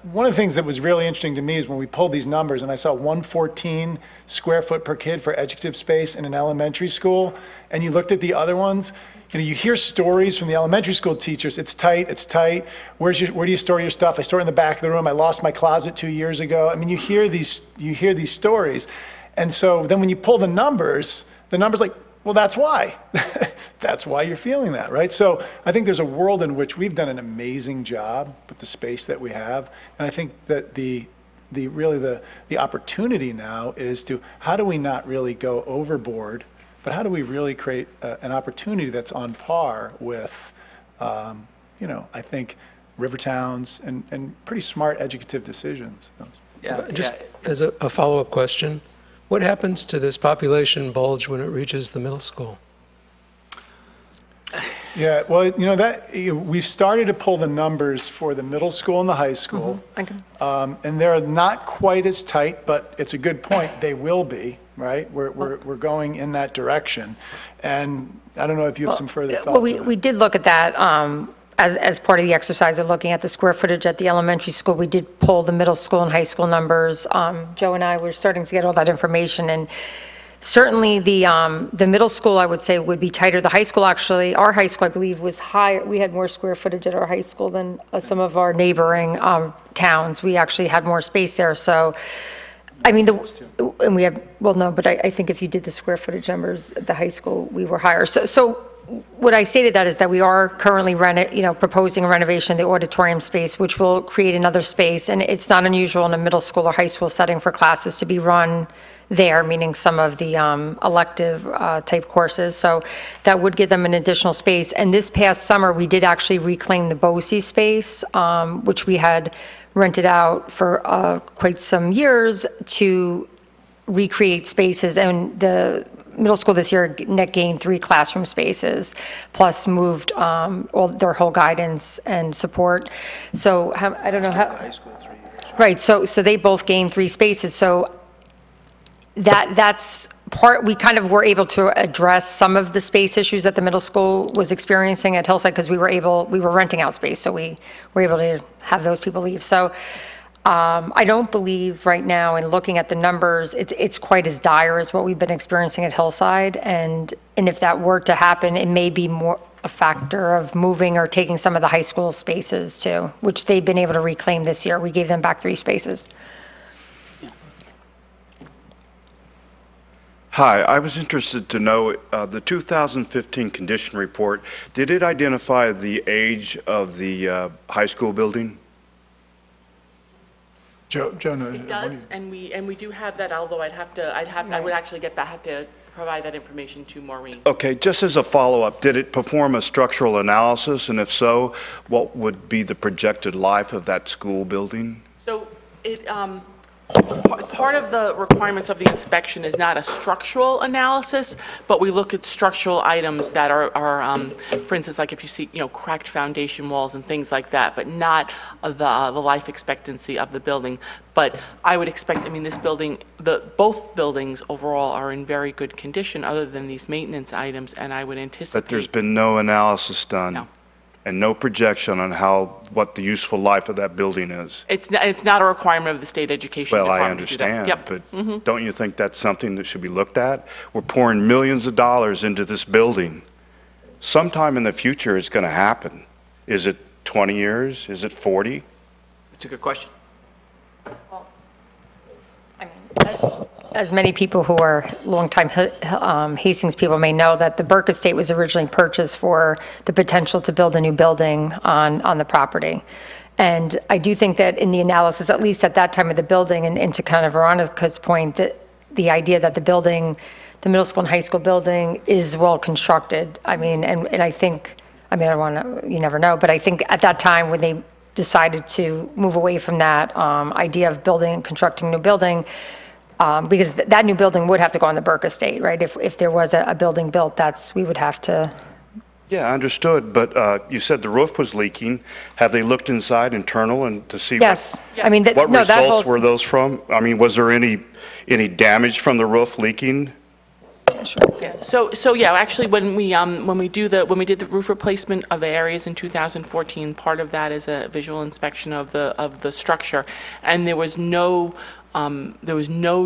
one of the things that was really interesting to me is when we pulled these numbers and I saw 114 square foot per kid for educative space in an elementary school, and you looked at the other ones, you hear stories from the elementary school teachers. It's tight, it's tight. Where do you store your stuff? I store it in the back of the room. I lost my closet 2 years ago. I mean, you hear these stories. And so then when you pull the numbers like, well, that's why. That's why you're feeling that, right? So I think there's a world in which we've done an amazing job with the space that we have. And I think that the opportunity now is to, how do we not really go overboard, but how do we really create an opportunity that's on par with, I think, river towns and pretty smart educative decisions. Just as a follow-up question, what happens to this population bulge when it reaches the middle school? Yeah, well, we've started to pull the numbers for the middle school and the high school. Mm-hmm. And they're not quite as tight, but it's a good point. They will be, right? We're going in that direction. And I don't know if you have some further thoughts. Well, we did look at that. as part of the exercise of looking at the square footage at the elementary school, we did pull the middle school and high school numbers. Joe and I were starting to get all that information, and certainly the middle school, I would say, would be tighter. The high school, actually, our high school, I believe, was higher. We had more square footage at our high school than some of our neighboring towns. We actually had more space there, so, I mean, and we have, well, no, but I think if you did the square footage numbers at the high school, we were higher. So what I say to that is that we are currently proposing a renovation of the auditorium space, which will create another space, and it's not unusual in a middle school or high school setting for classes to be run there, meaning some of the elective type courses. So that would give them an additional space. And this past summer, we did actually reclaim the BOCES space, which we had rented out for quite some years to recreate spaces. And the middle school this year net gained 3 classroom spaces, plus moved all their whole guidance and support. So I don't know how. Right. So they both gained 3 spaces. So that's part, we kind of were able to address some of the space issues that the middle school was experiencing at Hillside, because we were renting out space, so we were able to have those people leave. So I don't believe right now, in looking at the numbers, it's quite as dire as what we've been experiencing at Hillside, and if that were to happen, it may be more a factor of moving or taking some of the high school spaces too, which they've been able to reclaim this year. We gave them back 3 spaces. Hi, I was interested to know, the 2015 condition report, did it identify the age of the high school building? Joe knows. It does, and we do have that, although I would actually have to provide that information to Maureen. Okay, just as a follow-up, did it perform a structural analysis? And if so, what would be the projected life of that school building? So part of the requirements of the inspection is not a structural analysis, but we look at structural items that are for instance, like if you see, cracked foundation walls and things like that, but not the life expectancy of the building. But I would expect, this building, both buildings overall are in very good condition, other than these maintenance items, and I would anticipate. But there's been no analysis done? No. And no projection on what the useful life of that building is? It's not a requirement of the state education department. Well, I understand, Yep. but don't you think that's something that should be looked at? We're pouring millions of dollars into this building. Sometime in the future, it's going to happen. Is it 20 years? Is it 40? It's a good question. As many people who are longtime Hastings people may know, that the Burke Estate was originally purchased for the potential to build a new building on the property. And I do think that in the analysis, at least at that time of the building, and to kind of Veronica's point, that the idea that the middle school and high school building is well constructed. And I think, I don't want to, you never know, but I think at that time when they decided to move away from that idea of constructing a new building, because that new building would have to go on the Burke Estate, right? If there was a building built, we would have to. Yeah, understood, but you said the roof was leaking. Have they looked inside, internal, and to see Yes. what results were those from? Was there any damage from the roof leaking? Sure. Yeah. So yeah, actually, when we did the roof replacement of the areas in 2014, part of that is a visual inspection of the structure, and there was no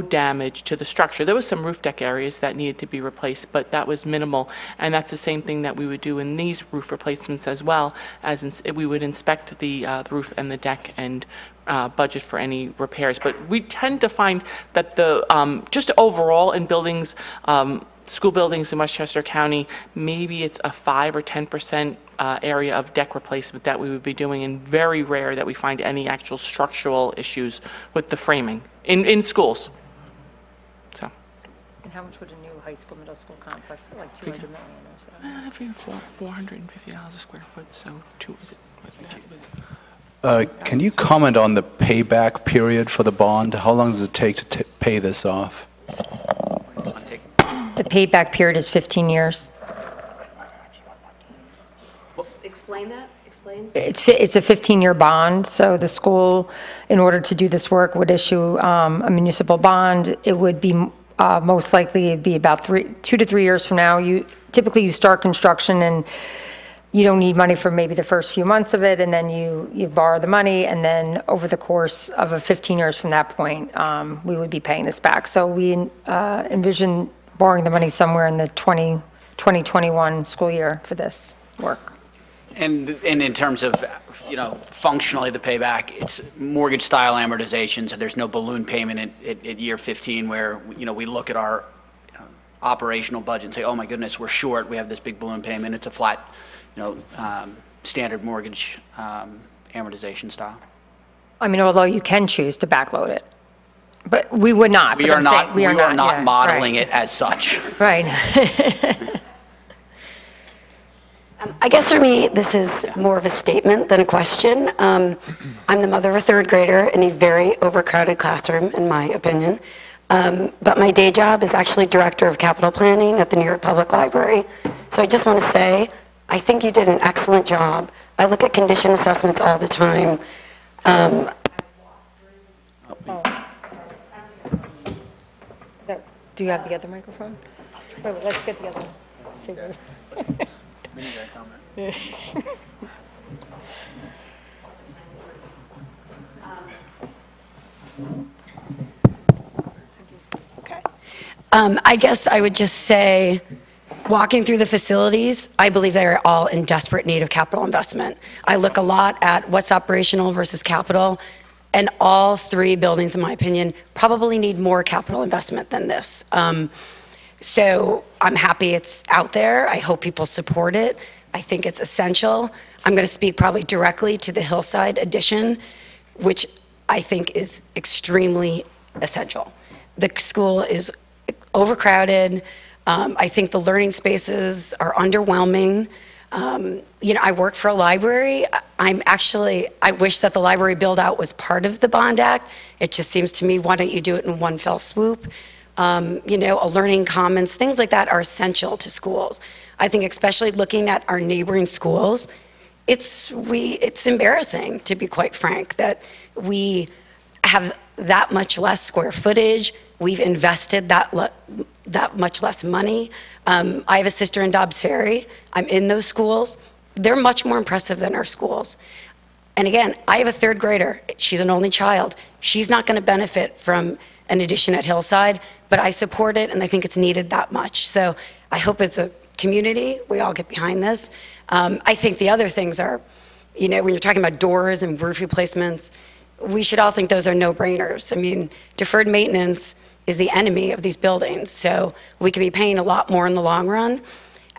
damage to the structure. There was some roof deck areas that needed to be replaced, but that was minimal. And that's the same thing that we would do in these roof replacements as well, as we would inspect the roof and the deck and budget for any repairs. But we tend to find that just overall in buildings, school buildings in Westchester County, maybe it's a 5 or 10% area of deck replacement that we would be doing, and very rare that we find any actual structural issues with the framing in schools. So. And how much would a new high school, middle school complex go? Like 200 million or so? I think $450 a square foot. So can you comment on the payback period for the bond? How long does it take to pay this off? The payback period is 15 years. Explain that. Explain. It's a 15-year bond, so the school, in order to do this work, would issue a municipal bond. It would be most likely it'd be about 2 to 3 years from now. Typically you start construction, and you don't need money for maybe the first few months of it, and then you borrow the money, and then over the course of 15 years from that point, we would be paying this back. So we envision borrowing the money somewhere in the 2021 school year for this work. And in terms of, functionally the payback, it's mortgage-style amortization, so there's no balloon payment at year 15 where, we look at our operational budget and say, oh my goodness, we're short, we have this big balloon payment. It's a flat, standard mortgage amortization style. I mean, although you can choose to backload it, but we would not. We are not yeah, modeling right. it as such. Right. I guess for me, this is more of a statement than a question. I'm the mother of a third grader in a very overcrowded classroom, in my opinion. But my day job is actually director of capital planning at the New York Public Library. So I just want to say, I think you did an excellent job. I look at condition assessments all the time. Do you have the other microphone? Wait, let's get the other one. Okay. I guess I would just say, walking through the facilities, I believe they are all in desperate need of capital investment. I look a lot at what's operational versus capital, and all three buildings, in my opinion, probably need more capital investment than this. So I'm happy it's out there. I hope people support it. I think it's essential. I'm going to speak probably directly to the Hillside addition, which I think is extremely essential. The school is overcrowded. I think the learning spaces are underwhelming. I work for a library. I wish that the library build out was part of the Bond Act. It just seems to me, why don't you do it in one fell swoop? A learning commons, things like that are essential to schools. I think especially looking at our neighboring schools, it's embarrassing, to be quite frank, that we have that much less square footage. We've invested that much less money. I have a sister in Dobbs Ferry. I'm in those schools. They're much more impressive than our schools. And again, I have a third grader. She's an only child. She's not going to benefit from an addition at Hillside, but I support it, and I think it's needed that much. So I hope it's a community. We all get behind this. I think the other things are, when you're talking about doors and roof replacements, we should all think those are no-brainers. I mean, deferred maintenance is the enemy of these buildings, so we could be paying a lot more in the long run.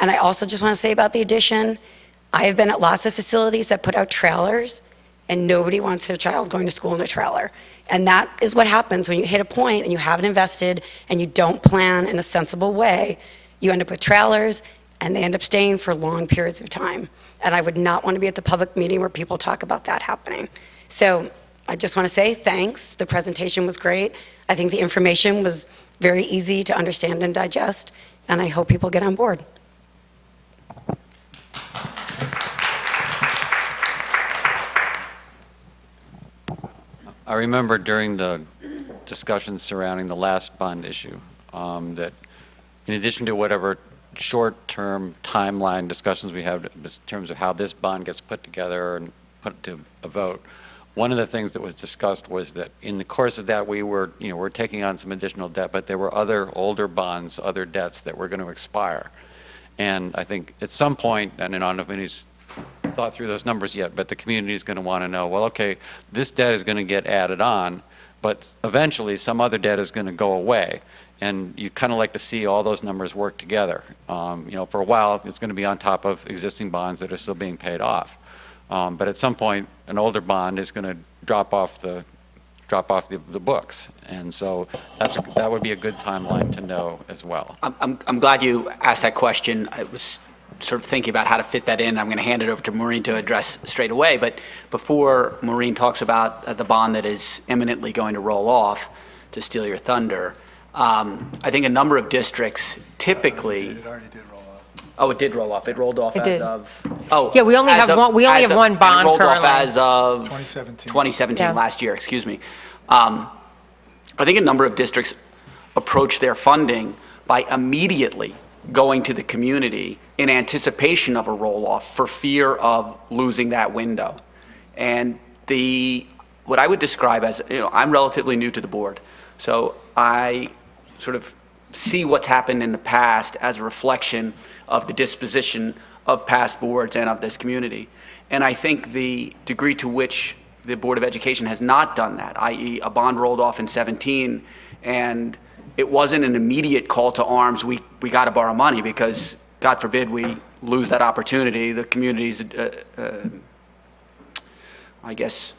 And I also just want to say about the addition, I have been at lots of facilities that put out trailers, and nobody wants their child going to school in a trailer. And that is what happens when you hit a point and you haven't invested and you don't plan in a sensible way. You end up with trailers, and they end up staying for long periods of time. And I would not want to be at the public meeting where people talk about that happening. So I just want to say thanks. The presentation was great. I think the information was very easy to understand and digest, and I hope people get on board. I remember during the discussions surrounding the last bond issue that in addition to whatever short-term timeline discussions we have in terms of how this bond gets put together and put to a vote, one of the things that was discussed was that in the course of that we're taking on some additional debt, but there were other older bonds, other debts that were going to expire. And I think at some point, and I don't know if anybody's thought through those numbers yet, but the community is going to want to know, well, okay, this debt is going to get added on, but eventually some other debt is going to go away. And you kind of like to see all those numbers work together. For a while, it's going to be on top of existing bonds that are still being paid off. But at some point, an older bond is going to drop off the books, and so that would be a good timeline to know as well. I'm glad you asked that question. I was sort of thinking about how to fit that in. I'm going to hand it over to Maureen to address straight away. But before Maureen talks about the bond that is imminently going to roll off, to steal your thunder, I think a number of districts typically. It already did roll off. Oh, it did roll off. It rolled off It as did. of. Oh, Yeah, we only have one. We only have one bond It rolled currently. off as of 2017. 2017, Yeah. last year. Excuse me. I think a number of districts approach their funding by immediately going to the community in anticipation of a roll-off for fear of losing that window. And what I would describe as, I'm relatively new to the board, so I sort of see what's happened in the past as a reflection of the disposition of past boards and of this community. And I think the degree to which the Board of Education has not done that, i.e. a bond rolled off in 17, and it wasn't an immediate call to arms, we got to borrow money because, God forbid, we lose that opportunity. The community's, I guess,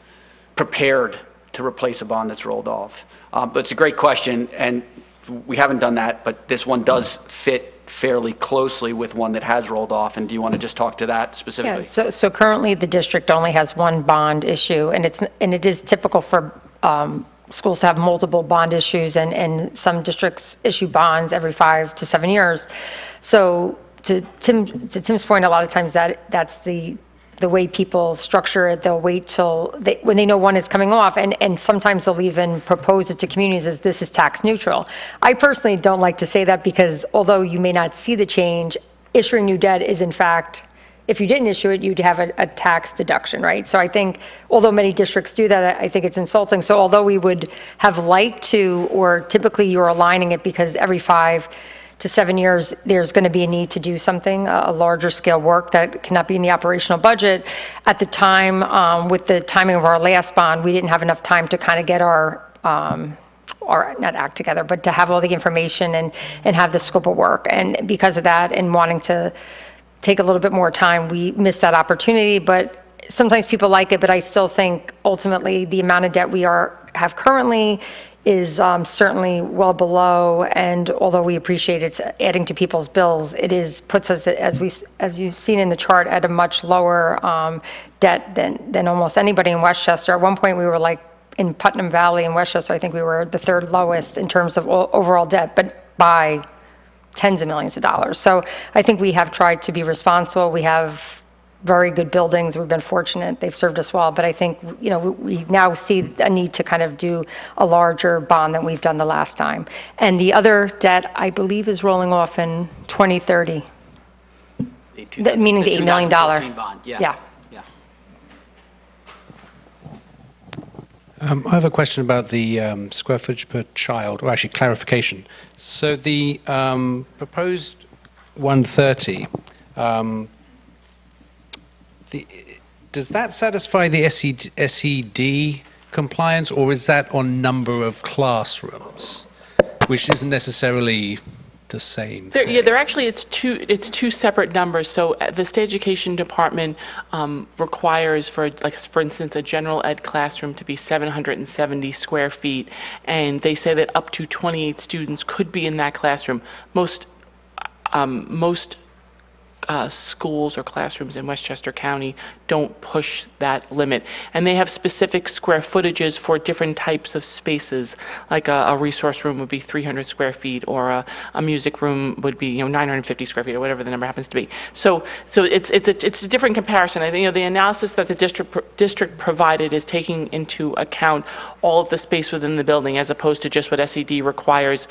prepared to replace a bond that's rolled off. But it's a great question, and we haven't done that, but this one does fit fairly closely with one that has rolled off. And do you want to just talk to that specifically? Yeah, so currently the district only has one bond issue, and it is typical for schools to have multiple bond issues, and some districts issue bonds every 5 to 7 years. So to Tim's point, a lot of times that's the way people structure it. They'll wait till when they know one is coming off, and sometimes they'll even propose it to communities as this is tax neutral. I personally don't like to say that because although you may not see the change, issuing new debt is in fact, if you didn't issue it, you'd have a tax deduction, right? So I think, although many districts do that, I think it's insulting. So although we would have liked to, or typically you're aligning it because every 5 to 7 years, there's going to be a need to do something, a larger scale work that cannot be in the operational budget. At the time, with the timing of our last bond, we didn't have enough time to kind of get our not act together, but to have all the information and have the scope of work. And because of that and wanting to take a little bit more time, we missed that opportunity. But sometimes people like it, but I still think ultimately the amount of debt we have currently is certainly well below, and although we appreciate it's adding to people's bills, puts us, as you've seen in the chart, at a much lower debt than almost anybody in Westchester. At one point, we were like in Putnam Valley in Westchester, I think we were the 3rd lowest in terms of overall debt, but by tens of millions of dollars. So I think we have tried to be responsible. We have very good buildings. We've been fortunate. They've served us well. But I think, we now see a need to kind of do a larger bond than we've done the last time. And the other debt, I believe, is rolling off in 2030, meaning the $8 million. Bond, yeah. I have a question about the square footage per child, or actually clarification. So the proposed 130, does that satisfy the SED compliance, or is that on number of classrooms, which isn't necessarily the same thing? Yeah, they're actually, it's two separate numbers. So the State Education Department requires for instance, a general ed classroom to be 770 square feet, and they say that up to 28 students could be in that classroom. Most schools or classrooms in Westchester County don't push that limit. And they have specific square footages for different types of spaces, like a resource room would be 300 square feet, or a music room would be 950 square feet, or whatever the number happens to be. So it's a different comparison. I think the analysis that the district provided is taking into account all of the space within the building, as opposed to just what SED requires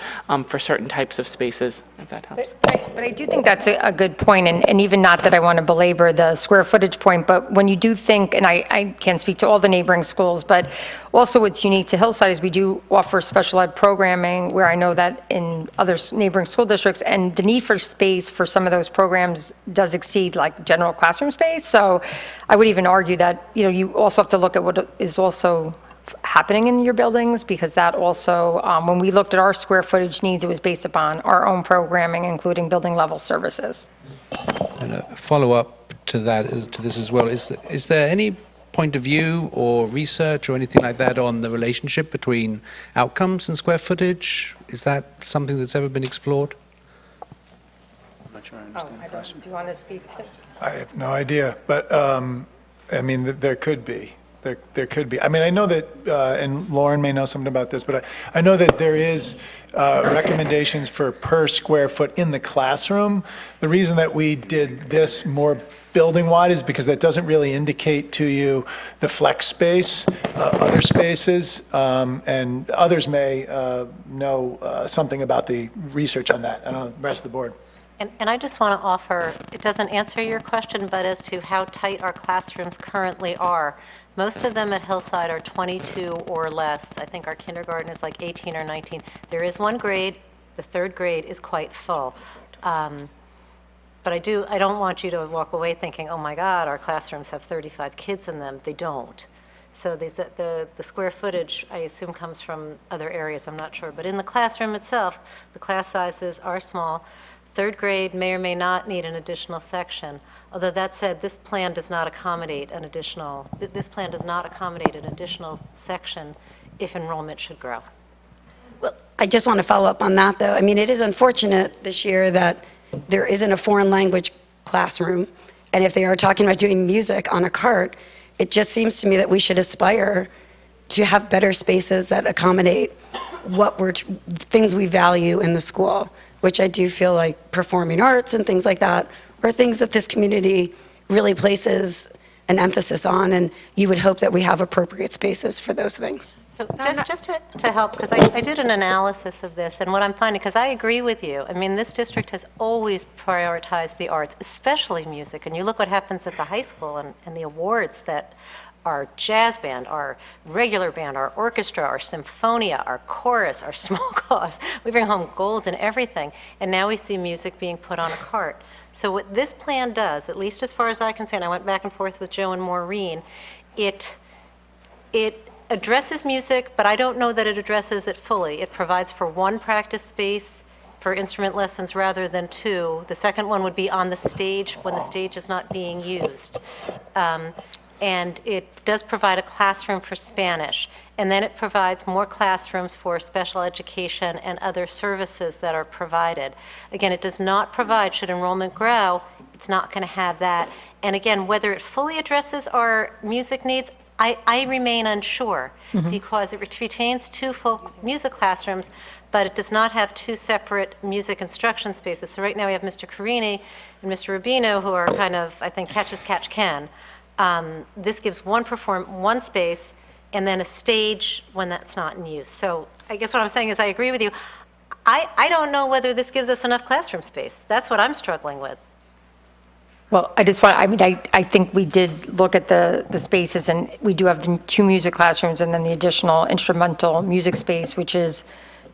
for certain types of spaces, if that helps. But I do think that's a good point, and even not that I want to belabor the square footage point, but when you do think, and I can't speak to all the neighboring schools, but also what's unique to Hillside is we do offer special ed programming, where I know that in other neighboring school districts, and the need for space for some of those programs does exceed like general classroom space. So I would even argue that, you also have to look at what is also happening in your buildings, because that also, when we looked at our square footage needs, it was based upon our own programming, including building level services. And a follow-up to this as well, is there any point of view or research or anything like that on the relationship between outcomes and square footage? Is that something that's ever been explored? I'm not sure I understand the question. Do you want to speak to? I have no idea, but there could be. There could be. I mean, I know that, and Lauren may know something about this, but I know that there is recommendations for per square foot in the classroom. The reason that we did this more building-wide is because that doesn't really indicate to you the flex space, other spaces, and others may know something about the research on that. I don't know, the rest of the board. And I just want to offer, it doesn't answer your question, but as to how tight our classrooms currently are. Most of them at Hillside are 22 or less. I think our kindergarten is like 18 or 19. There is one grade, the third grade is quite full. But I don't want you to walk away thinking, oh my God, our classrooms have 35 kids in them. They don't. So the square footage, I assume, comes from other areas, I'm not sure. But in the classroom itself, the class sizes are small. Third grade may or may not need an additional section. Although that said, this plan does not accommodate an additional section if enrollment should grow. Well, I just want to follow up on that, though. I mean, it is unfortunate this year that there isn't a foreign language classroom. And if they are talking about doing music on a cart, it just seems to me that we should aspire to have better spaces that accommodate things we value in the school, which I do feel like performing arts and things like that are things that this community really places an emphasis on, and you would hope that we have appropriate spaces for those things. So just to help, because I did an analysis of this, and what I'm finding, because I agree with you, I mean, this district has always prioritized the arts, especially music, and you look what happens at the high school and the awards that our jazz band, our regular band, our orchestra, our symphonia, our chorus, our small chorus, we bring home gold and everything, and now we see music being put on a cart. So what this plan does, at least as far as I can see, and I went back and forth with Joe and Maureen, it addresses music, but I don't know that it addresses it fully. It provides for one practice space for instrument lessons rather than two. The second one would be on the stage when the stage is not being used. And it does provide a classroom for Spanish. And then it provides more classrooms for special education and other services that are provided. Again, it does not provide, should enrollment grow, it's not going to have that. And again, whether it fully addresses our music needs, I remain unsure, because it retains two full music classrooms, but it does not have two separate music instruction spaces. So right now we have Mr. Carini and Mr. Rubino, who are kind of, I think, catch as catch can. This gives one space and then a stage when that's not in use. So I guess what I'm saying is I agree with you. I don't know whether this gives us enough classroom space. That's what I'm struggling with. Well, I think we did look at the spaces, and we do have the two music classrooms and then the additional instrumental music space, which is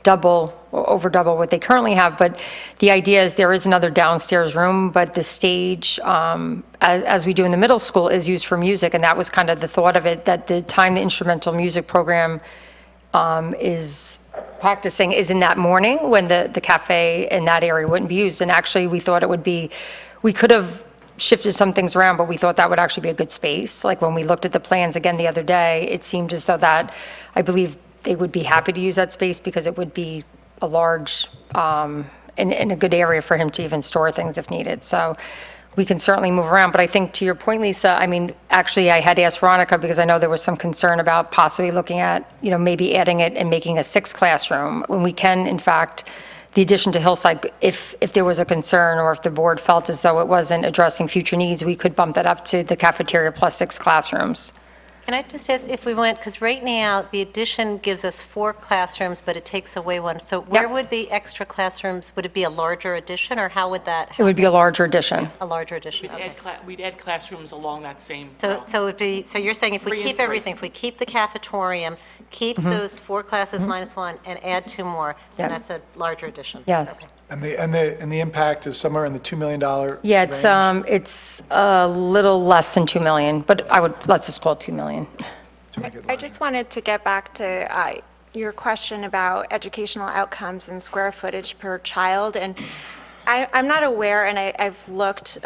over double what they currently have. But the idea is there is another downstairs room, but the stage, as we do in the middle school, is used for music. And that was kind of the thought of it, that the time the instrumental music program is practicing is in that morning when the cafe in that area wouldn't be used. And actually, we thought it would be, we could have shifted some things around, but we thought that would actually be a good space. Like when we looked at the plans again the other day, it seemed as though that, I believe, they would be happy to use that space because it would be a large, in a good area for him to even store things if needed. So we can certainly move around. But I think to your point, Lisa, I mean, actually I had asked Veronica because I know there was some concern about possibly looking at, maybe adding it and making a sixth classroom when we can, in fact, the addition to Hillside, if there was a concern or if the board felt as though it wasn't addressing future needs, we could bump that up to the cafeteria plus 6 classrooms. Can I just ask if we went, because right now the addition gives us 4 classrooms, but it takes away one. So where would the extra classrooms, would it be a larger addition, or how would that happen? It would be a larger addition. A larger addition, We'd add classrooms along that same So it would be, so you're saying if we keep everything, if we keep the cafetorium, keep those 4 classes minus 1, and add 2 more, then that's a larger addition? Yes. Okay. And the impact is somewhere in the $2 million Yeah, range? it's a little less than 2 million, but let's just call it 2 million. I just wanted to get back to your question about educational outcomes and square footage per child. And I'm not aware, and I've looked,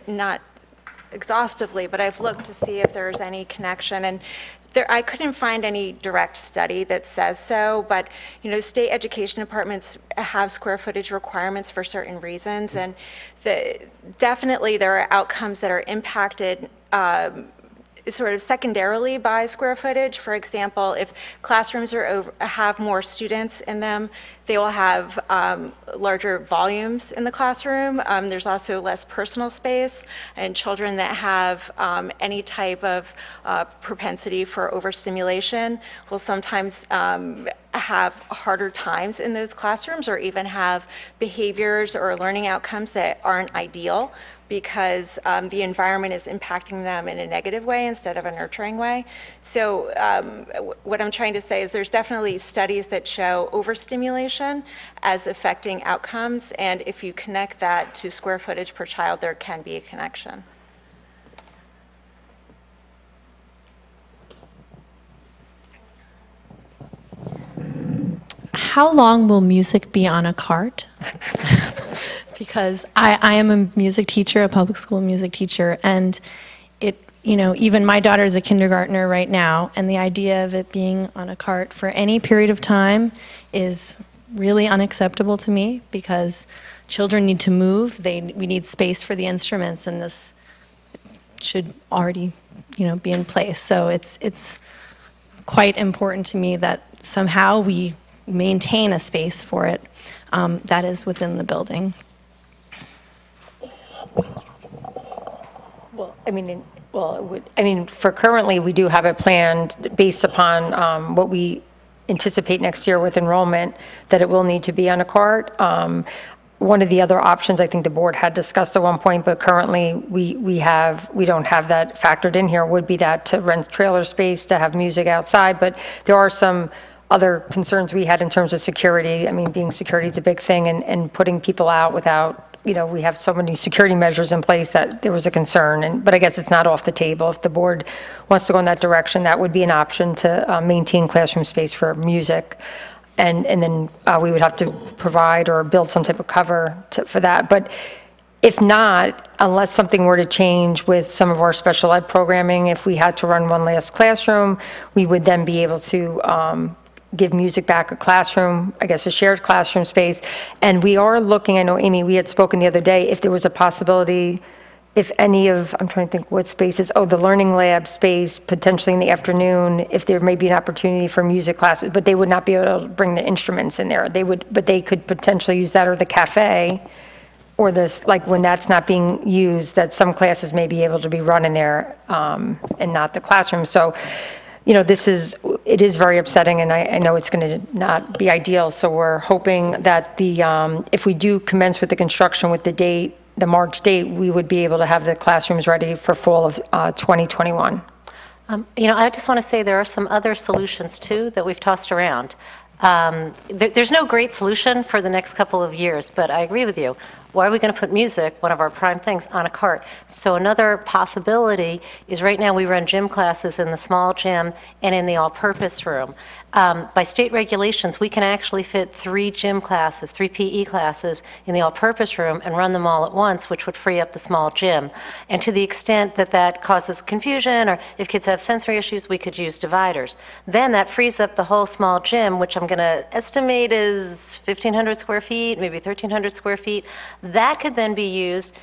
not exhaustively, but I've looked to see if there's any connection. And I couldn't find any direct study that says so, but state education departments have square footage requirements for certain reasons, and definitely there are outcomes that are impacted sort of secondarily by square footage. For example, if classrooms have more students in them, they will have larger volumes in the classroom. There's also less personal space, and children that have any type of propensity for overstimulation will sometimes have harder times in those classrooms or even have behaviors or learning outcomes that aren't ideal because the environment is impacting them in a negative way instead of a nurturing way. So what I'm trying to say is there's definitely studies that show overstimulation as affecting outcomes, and if you connect that to square footage per child, there can be a connection. How long will music be on a cart? Because I am a music teacher, a public school music teacher, and even my daughter is a kindergartner right now, and the idea of it being on a cart for any period of time is really unacceptable to me because children need to move. We need space for the instruments, and this should already, be in place. So it's quite important to me that somehow we maintain a space for it that is within the building. For currently, we do have it planned based upon what we anticipate next year with enrollment, that it will need to be on a cart. One of the other options I think the board had discussed at one point, but currently we don't have that factored in here, would be that to rent trailer space, to have music outside, but there are some other concerns we had in terms of security. Being security is a big thing, and putting people out without, we have so many security measures in place that there was a concern. But I guess it's not off the table. If the board wants to go in that direction, that would be an option to maintain classroom space for music. And then we would have to provide or build some type of cover for that. But if not, unless something were to change with some of our special ed programming, if we had to run one last classroom, we would then be able to give music back a classroom, I guess a shared classroom space. And we are looking, I know, Amy, we had spoken the other day, if there was a possibility, if any of, I'm trying to think what spaces, the learning lab space, potentially in the afternoon, if there may be an opportunity for music classes, but they would not be able to bring the instruments in there. But they could potentially use that, or the cafe, or this, like when that's not being used, that some classes may be able to be run in there and not the classroom. So, it is very upsetting, and I know it's going to not be ideal. So we're hoping that if we do commence with the construction with the March date, we would be able to have the classrooms ready for fall of 2021. I just want to say there are some other solutions too that we've tossed around. There's no great solution for the next couple of years, but I agree with you. Why are we going to put music, one of our prime things, on a cart? So another possibility is right now we run gym classes in the small gym and in the all-purpose room. By state regulations, we can actually fit 3 gym classes, 3 PE classes in the all-purpose room and run them all at once, which would free up the small gym. And to the extent that that causes confusion, or if kids have sensory issues, we could use dividers. Then that frees up the whole small gym, which I'm going to estimate is 1,500 square feet, maybe 1,300 square feet. That could then be used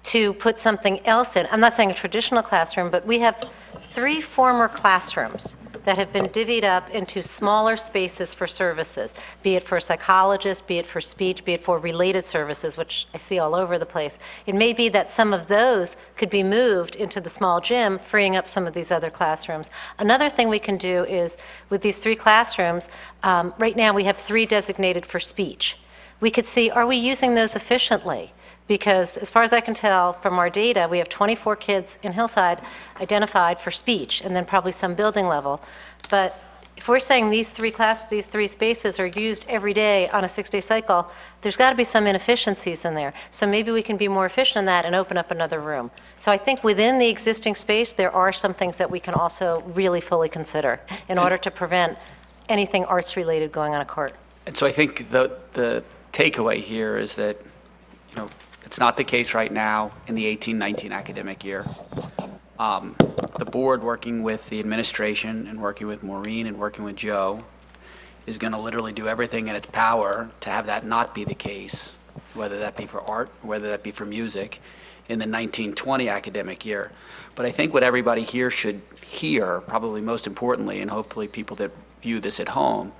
to put something else in. I'm not saying a traditional classroom, but we have 3 former classrooms that have been divvied up into smaller spaces for services, be it for a psychologist, be it for speech, be it for related services, which I see all over the place. It may be that some of those could be moved into the small gym, freeing up some of these other classrooms. Another thing we can do is, with these 3 classrooms, right now we have 3 designated for speech. We could see, are we using those efficiently? Because as far as I can tell from our data, we have 24 kids in Hillside identified for speech, and then probably some building level. But if we're saying these 3 spaces are used every day on a 6-day cycle, there's got to be some inefficiencies in there. So maybe we can be more efficient in that and open up another room. So I think within the existing space, there are some things that we can also really fully consider in order to prevent anything arts-related going on a cart. And so I think the takeaway here is that, it's not the case right now in the 18-19 academic year. The board, working with the administration and working with Maureen and working with Joe, is going to literally do everything in its power to have that not be the case, whether that be for art, whether that be for music. in the 1920 academic year. But I think what everybody here should hear, probably most importantly, and hopefully people that view this at home,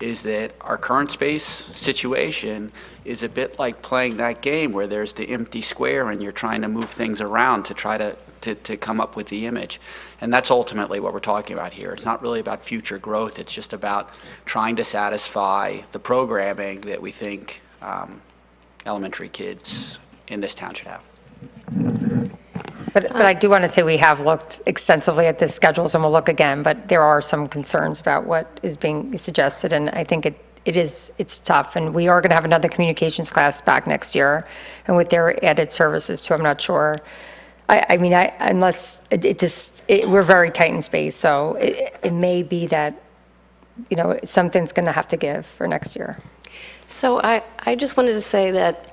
is that our current space situation is a bit like playing that game where there's the empty square and you're trying to move things around to try to come up with the image. And that's ultimately what we're talking about here. It's not really about future growth. It's just about trying to satisfy the programming that we think elementary kids in this town should have. But I do want to say we have looked extensively at the schedules, and we'll look again, but there are some concerns about what is being suggested, and I think it's tough. And we are going to have another communications class back next year, and with their added services too, I'm not sure. Unless we're very tight in space, so it may be that, something's going to have to give for next year. So I just wanted to say that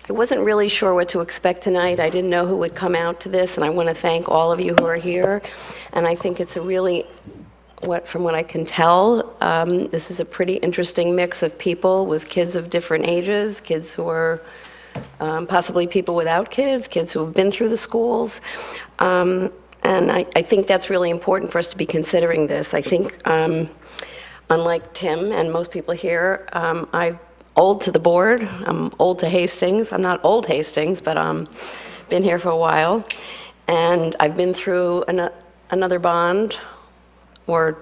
I wasn't really sure what to expect tonight. I didn't know who would come out to this, and I want to thank all of you who are here. And I think it's a really, from what I can tell, this is a pretty interesting mix of people with kids of different ages, kids who are possibly people without kids, kids who have been through the schools. And I think that's really important for us to be considering this. I think, unlike Tim and most people here, I'm old to the board. I'm old to Hastings. I'm not old Hastings, but been here for a while. And I've been through another bond, or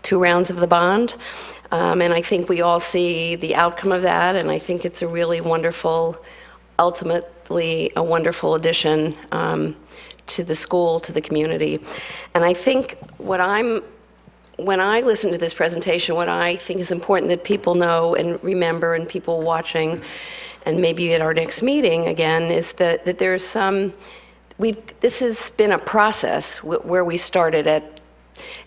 2 rounds of the bond. And I think we all see the outcome of that, and I think it's a really wonderful, ultimately a wonderful addition to the school, to the community. And I think when I listen to this presentation, what I think is important that people know and remember, and people watching, and maybe at our next meeting again, is that there's this has been a process where we started at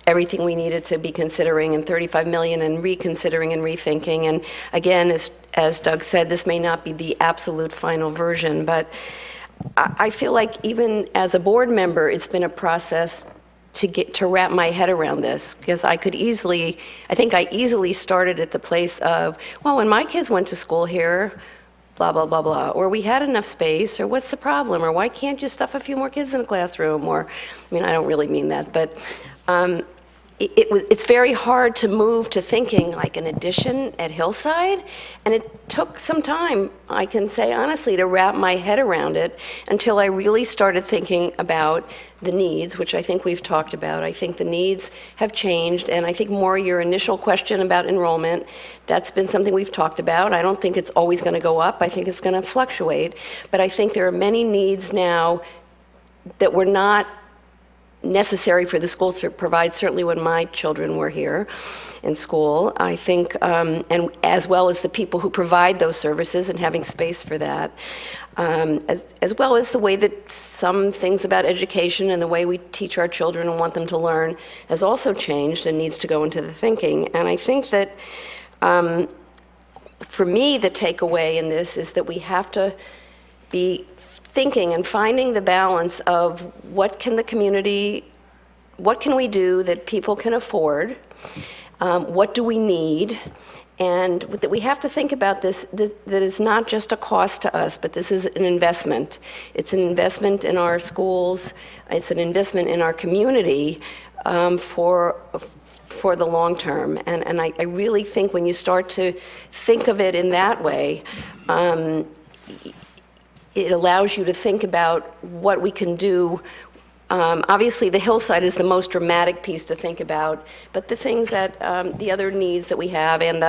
everything we needed to be considering, and 35 million, and reconsidering and rethinking. And again, as Doug said, this may not be the absolute final version, but I feel like even as a board member, it's been a process to wrap my head around this, because I think I easily started at the place of, well, when my kids went to school here, blah, blah, blah, blah, or we had enough space, or what's the problem, or why can't you stuff a few more kids in a classroom, or, I don't really mean that, but it's very hard to move to thinking like an addition at Hillside, and it took some time, I can say honestly, to wrap my head around it until I really started thinking about the needs, which I think we've talked about. I think the needs have changed, and I think more your initial question about enrollment, that's been something we've talked about. I don't think it's always going to go up. I think it's going to fluctuate, but I think there are many needs now that were not necessary for the school to provide, certainly when my children were here in school. I think, and as well as the people who provide those services and having space for that, as well as the way that some things about education and the way we teach our children and want them to learn has also changed and needs to go into the thinking. And I think that, for me, the takeaway in this is that we have to be thinking and finding the balance of what can we do that people can afford, what do we need, and that we have to think about this, that is not just a cost to us, but this is an investment. It's an investment in our schools, it's an investment in our community for the long term. And I really think when you start to think of it in that way, it allows you to think about what we can do. Obviously, the Hillside is the most dramatic piece to think about, but the things that, the other needs that we have, and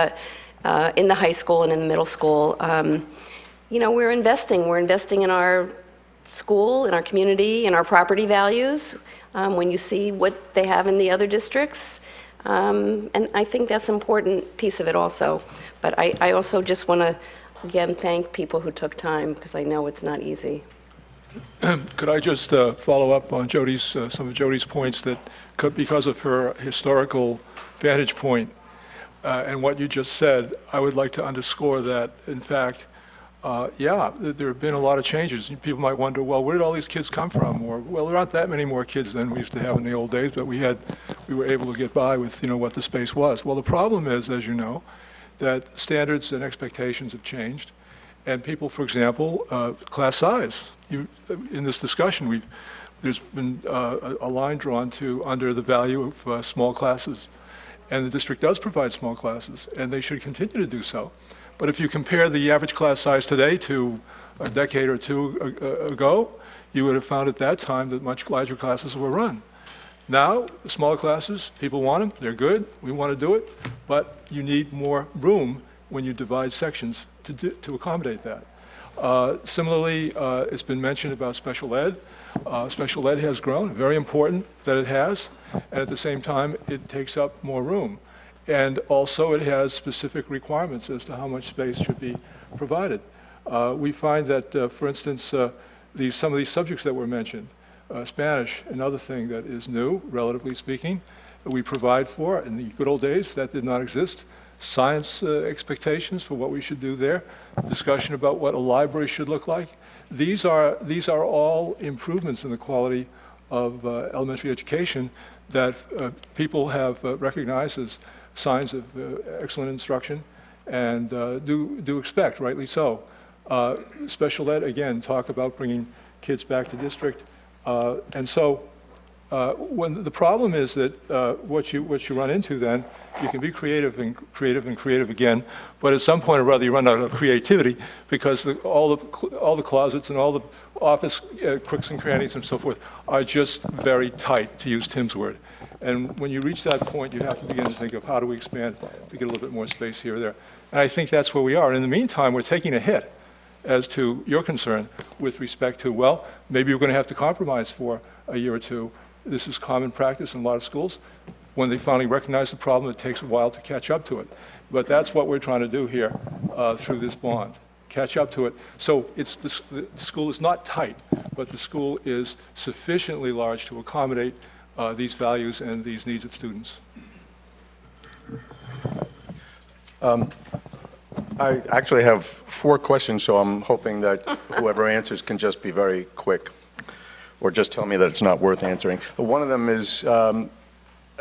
in the high school and in the middle school, we're investing. We're investing in our school, in our community, in our property values, when you see what they have in the other districts. And I think that's an important piece of it also. But I also just want to again, thank people who took time, because I know it's not easy. Could I just follow up on some of Jody's points, that because of her historical vantage point and what you just said, I would like to underscore that, in fact, there have been a lot of changes. People might wonder, well, where did all these kids come from? Or, well, there aren't that many more kids than we used to have in the old days, but we were able to get by with, what the space was. Well, the problem is, as you know, that standards and expectations have changed, And people, for example, class size. In this discussion, there's been a line drawn to under the value of small classes. And the district does provide small classes, and they should continue to do so. But if you compare the average class size today to a decade or two ago, you would have found at that time that much larger classes were run. Now, the smaller classes, people want them, they're good, we want to do it, but you need more room when you divide sections to accommodate that. Similarly, it's been mentioned about special ed. Special ed has grown, very important that it has, and at the same time, it takes up more room. And also, it has specific requirements as to how much space should be provided. We find that, for instance, some of these subjects that were mentioned, Spanish, another thing that is new, relatively speaking, we provide for. In the good old days, that did not exist. Science expectations for what we should do there, discussion about what a library should look like. These are all improvements in the quality of elementary education that people have recognized as signs of excellent instruction and do expect, rightly so. Special ed, again, talk about bringing kids back to district. And so when the problem is that what you run into then, you can be creative and creative again, but at some point or other you run out of creativity because all the closets and all the office crooks and crannies and so forth are just very tight, to use Tim's word. And when you reach that point, you have to begin to think of how do we expand to get a little bit more space here or there. And I think that's where we are. And in the meantime, we're taking a hit as to your concern with respect to, well, maybe we're going to have to compromise for a year or two. This is common practice in a lot of schools. When they finally recognize the problem, it takes a while to catch up to it. But that's what we're trying to do here through this bond, catch up to it. So the school is not tight, but the school is sufficiently large to accommodate these values and these needs of students. I actually have 4 questions, so I'm hoping that whoever answers can just be very quick or just tell me that it's not worth answering. One of them is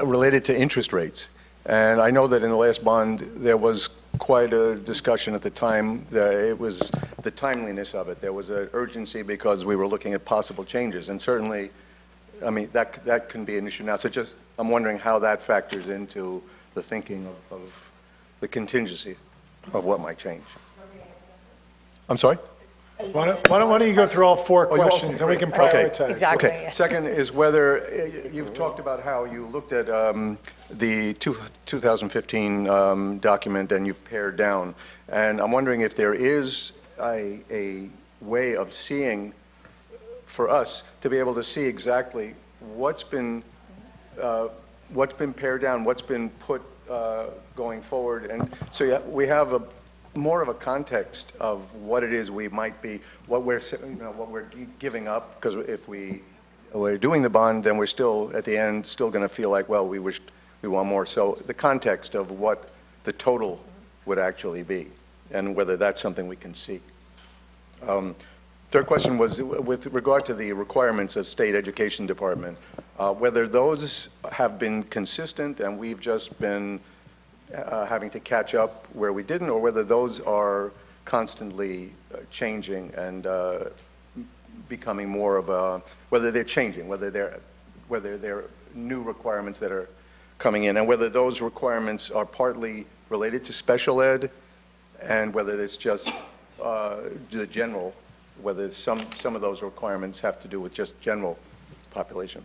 related to interest rates. And I know that in the last bond, there was quite a discussion at the time. It was the timeliness of it. There was an urgency because we were looking at possible changes. And certainly, I mean, that can be an issue now. So I'm wondering how that factors into the thinking of the contingency of what might change. I'm sorry? Why don't you go through all 4 questions and we can prioritize. Okay. Exactly. Okay. Second is whether you've talked about how you looked at the 2015 document and you've pared down. And I'm wondering if there is a way of seeing, for us, to be able to see exactly what's been pared down, what's been put going forward. And so yeah, we have more of a context of what it is we might be, what we're giving up, because if we're doing the bond, then we're still, at the end, still going to feel like, well, we want more. So the context of what the total would actually be, and whether that's something we can see. Third question was with regard to the requirements of State Education Department, whether those have been consistent and we've just been having to catch up where we didn't, or whether those are constantly changing and becoming more of a, whether they're changing, whether they're new requirements that are coming in, and whether those requirements are partly related to special ed, and whether it's just the general, whether some of those requirements have to do with just general population.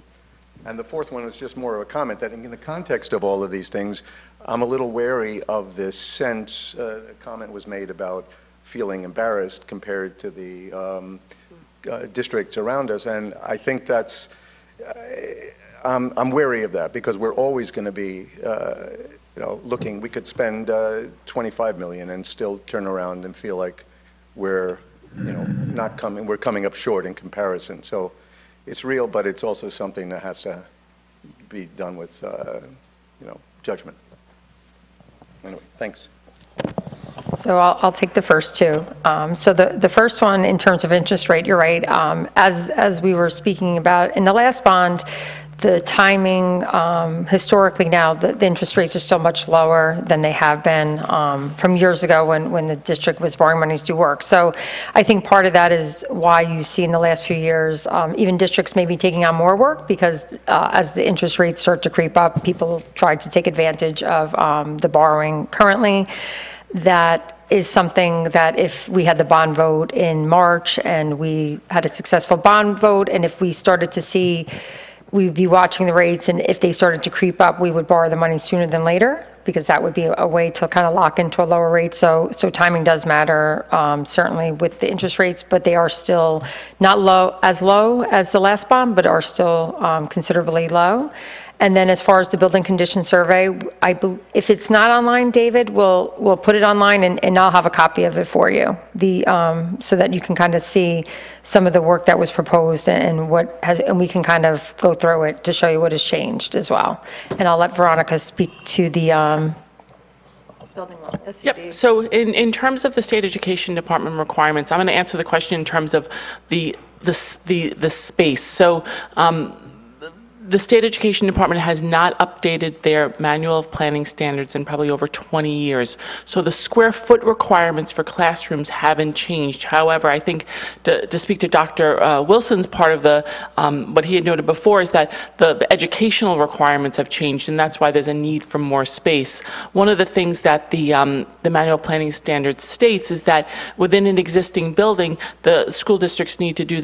And the fourth one was just more of a comment that in the context of all of these things, I'm a little wary of this sense, a comment was made about feeling embarrassed compared to the districts around us, and I think that's, I'm wary of that because we're always going to be, looking, we could spend 25 million and still turn around and feel like we're, we're coming up short in comparison. So it's real, but it's also something that has to be done with, judgment. Anyway, thanks. So I'll take the first 2. So the first one, in terms of interest rate, you're right. As we were speaking about in the last bond, the timing, historically now, the interest rates are still much lower than they have been from years ago when the district was borrowing money to do work. So I think part of that is why you see in the last few years, even districts may be taking on more work because as the interest rates start to creep up, people try to take advantage of the borrowing currently. That is something that if we had the bond vote in March and we had a successful bond vote, and if we started to see, we'd be watching the rates, and if they started to creep up, we would borrow the money sooner than later, because that would be a way to kind of lock into a lower rate. So timing does matter, certainly with the interest rates, but they are still not low as the last bond, but are still considerably low. And then as far as the building condition survey, if it's not online, David, we'll put it online, and I'll have a copy of it for you, so that you can kind of see some of the work that was proposed and we can kind of go through it to show you what has changed as well. And I'll let Veronica speak to the Building law, SUD. Yep. So in terms of the state education department requirements, I'm going to answer the question in terms of the space. So the state education department has not updated their manual of planning standards in probably over 20 years. So the square foot requirements for classrooms haven't changed. However, I think to speak to Dr. Wilson's part of the, what he had noted before is that the educational requirements have changed, and that's why there's a need for more space. One of the things that the manual planning standards states is that within an existing building, the school districts need to do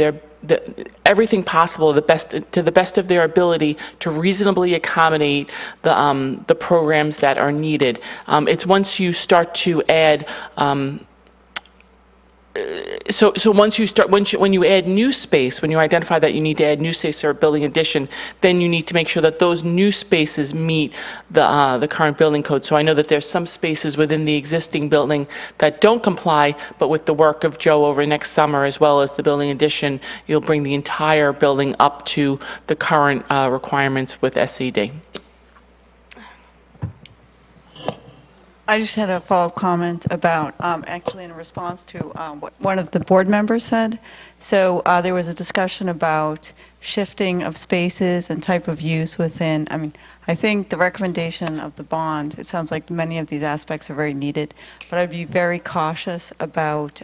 everything possible to the best of their ability to reasonably accommodate the programs that are needed. It's once you start to add when you add new space, when you identify that you need to add new space or a building addition, then you need to make sure that those new spaces meet the current building code. So I know that there's some spaces within the existing building that don't comply, but with the work of Joe over next summer, as well as the building addition, you'll bring the entire building up to the current requirements with SED. I just had a follow-up comment about, actually in response to what one of the board members said. So there was a discussion about shifting of spaces and type of use within, I think the recommendation of the bond, it sounds like many of these aspects are very needed, but I'd be very cautious about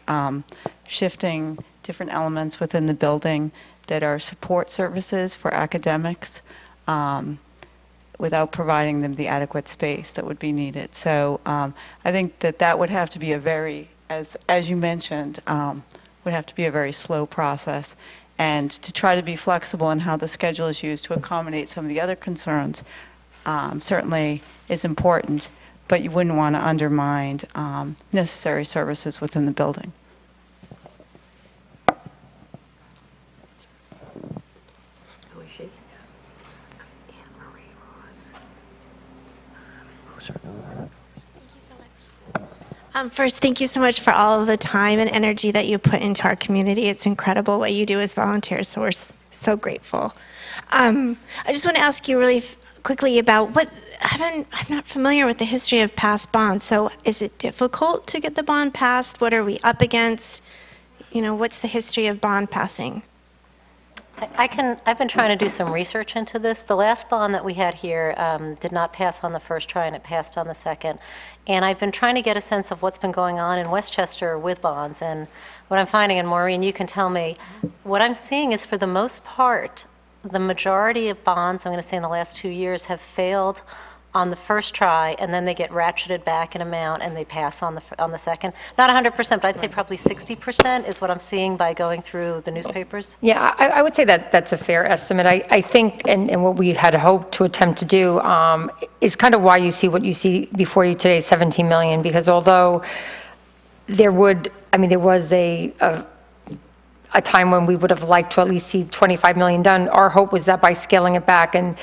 shifting different elements within the building that are support services for academics, without providing them the adequate space that would be needed. So I think that would have to be a very, as you mentioned, would have to be a very slow process. And to try to be flexible in how the schedule is used to accommodate some of the other concerns certainly is important, but you wouldn't want to undermine necessary services within the building. First, thank you so much for all of the time and energy that you put into our community. It's incredible what you do as volunteers, so we're so grateful. I just want to ask you really quickly about I'm not familiar with the history of past bonds, so is it difficult to get the bond passed? What are we up against? What's the history of bond passing? I've been trying to do some research into this. The last bond that we had here did not pass on the first try, and it passed on the second. And I've been trying to get a sense of what's been going on in Westchester with bonds. And what I'm finding, and Maureen, you can tell me, what I'm seeing is for the most part, the majority of bonds, I'm going to say in the last 2 years, have failed on the first try, and then they get ratcheted back in amount and they pass on the second. Not 100%, but I'd say probably 60% is what I'm seeing by going through the newspapers. Yeah, I would say that that's a fair estimate. I think, and what we had hoped to attempt to do is kind of why you see what you see before you today, 17 million, because although there was a time when we would have liked to at least see 25 million done, our hope was that by scaling it back and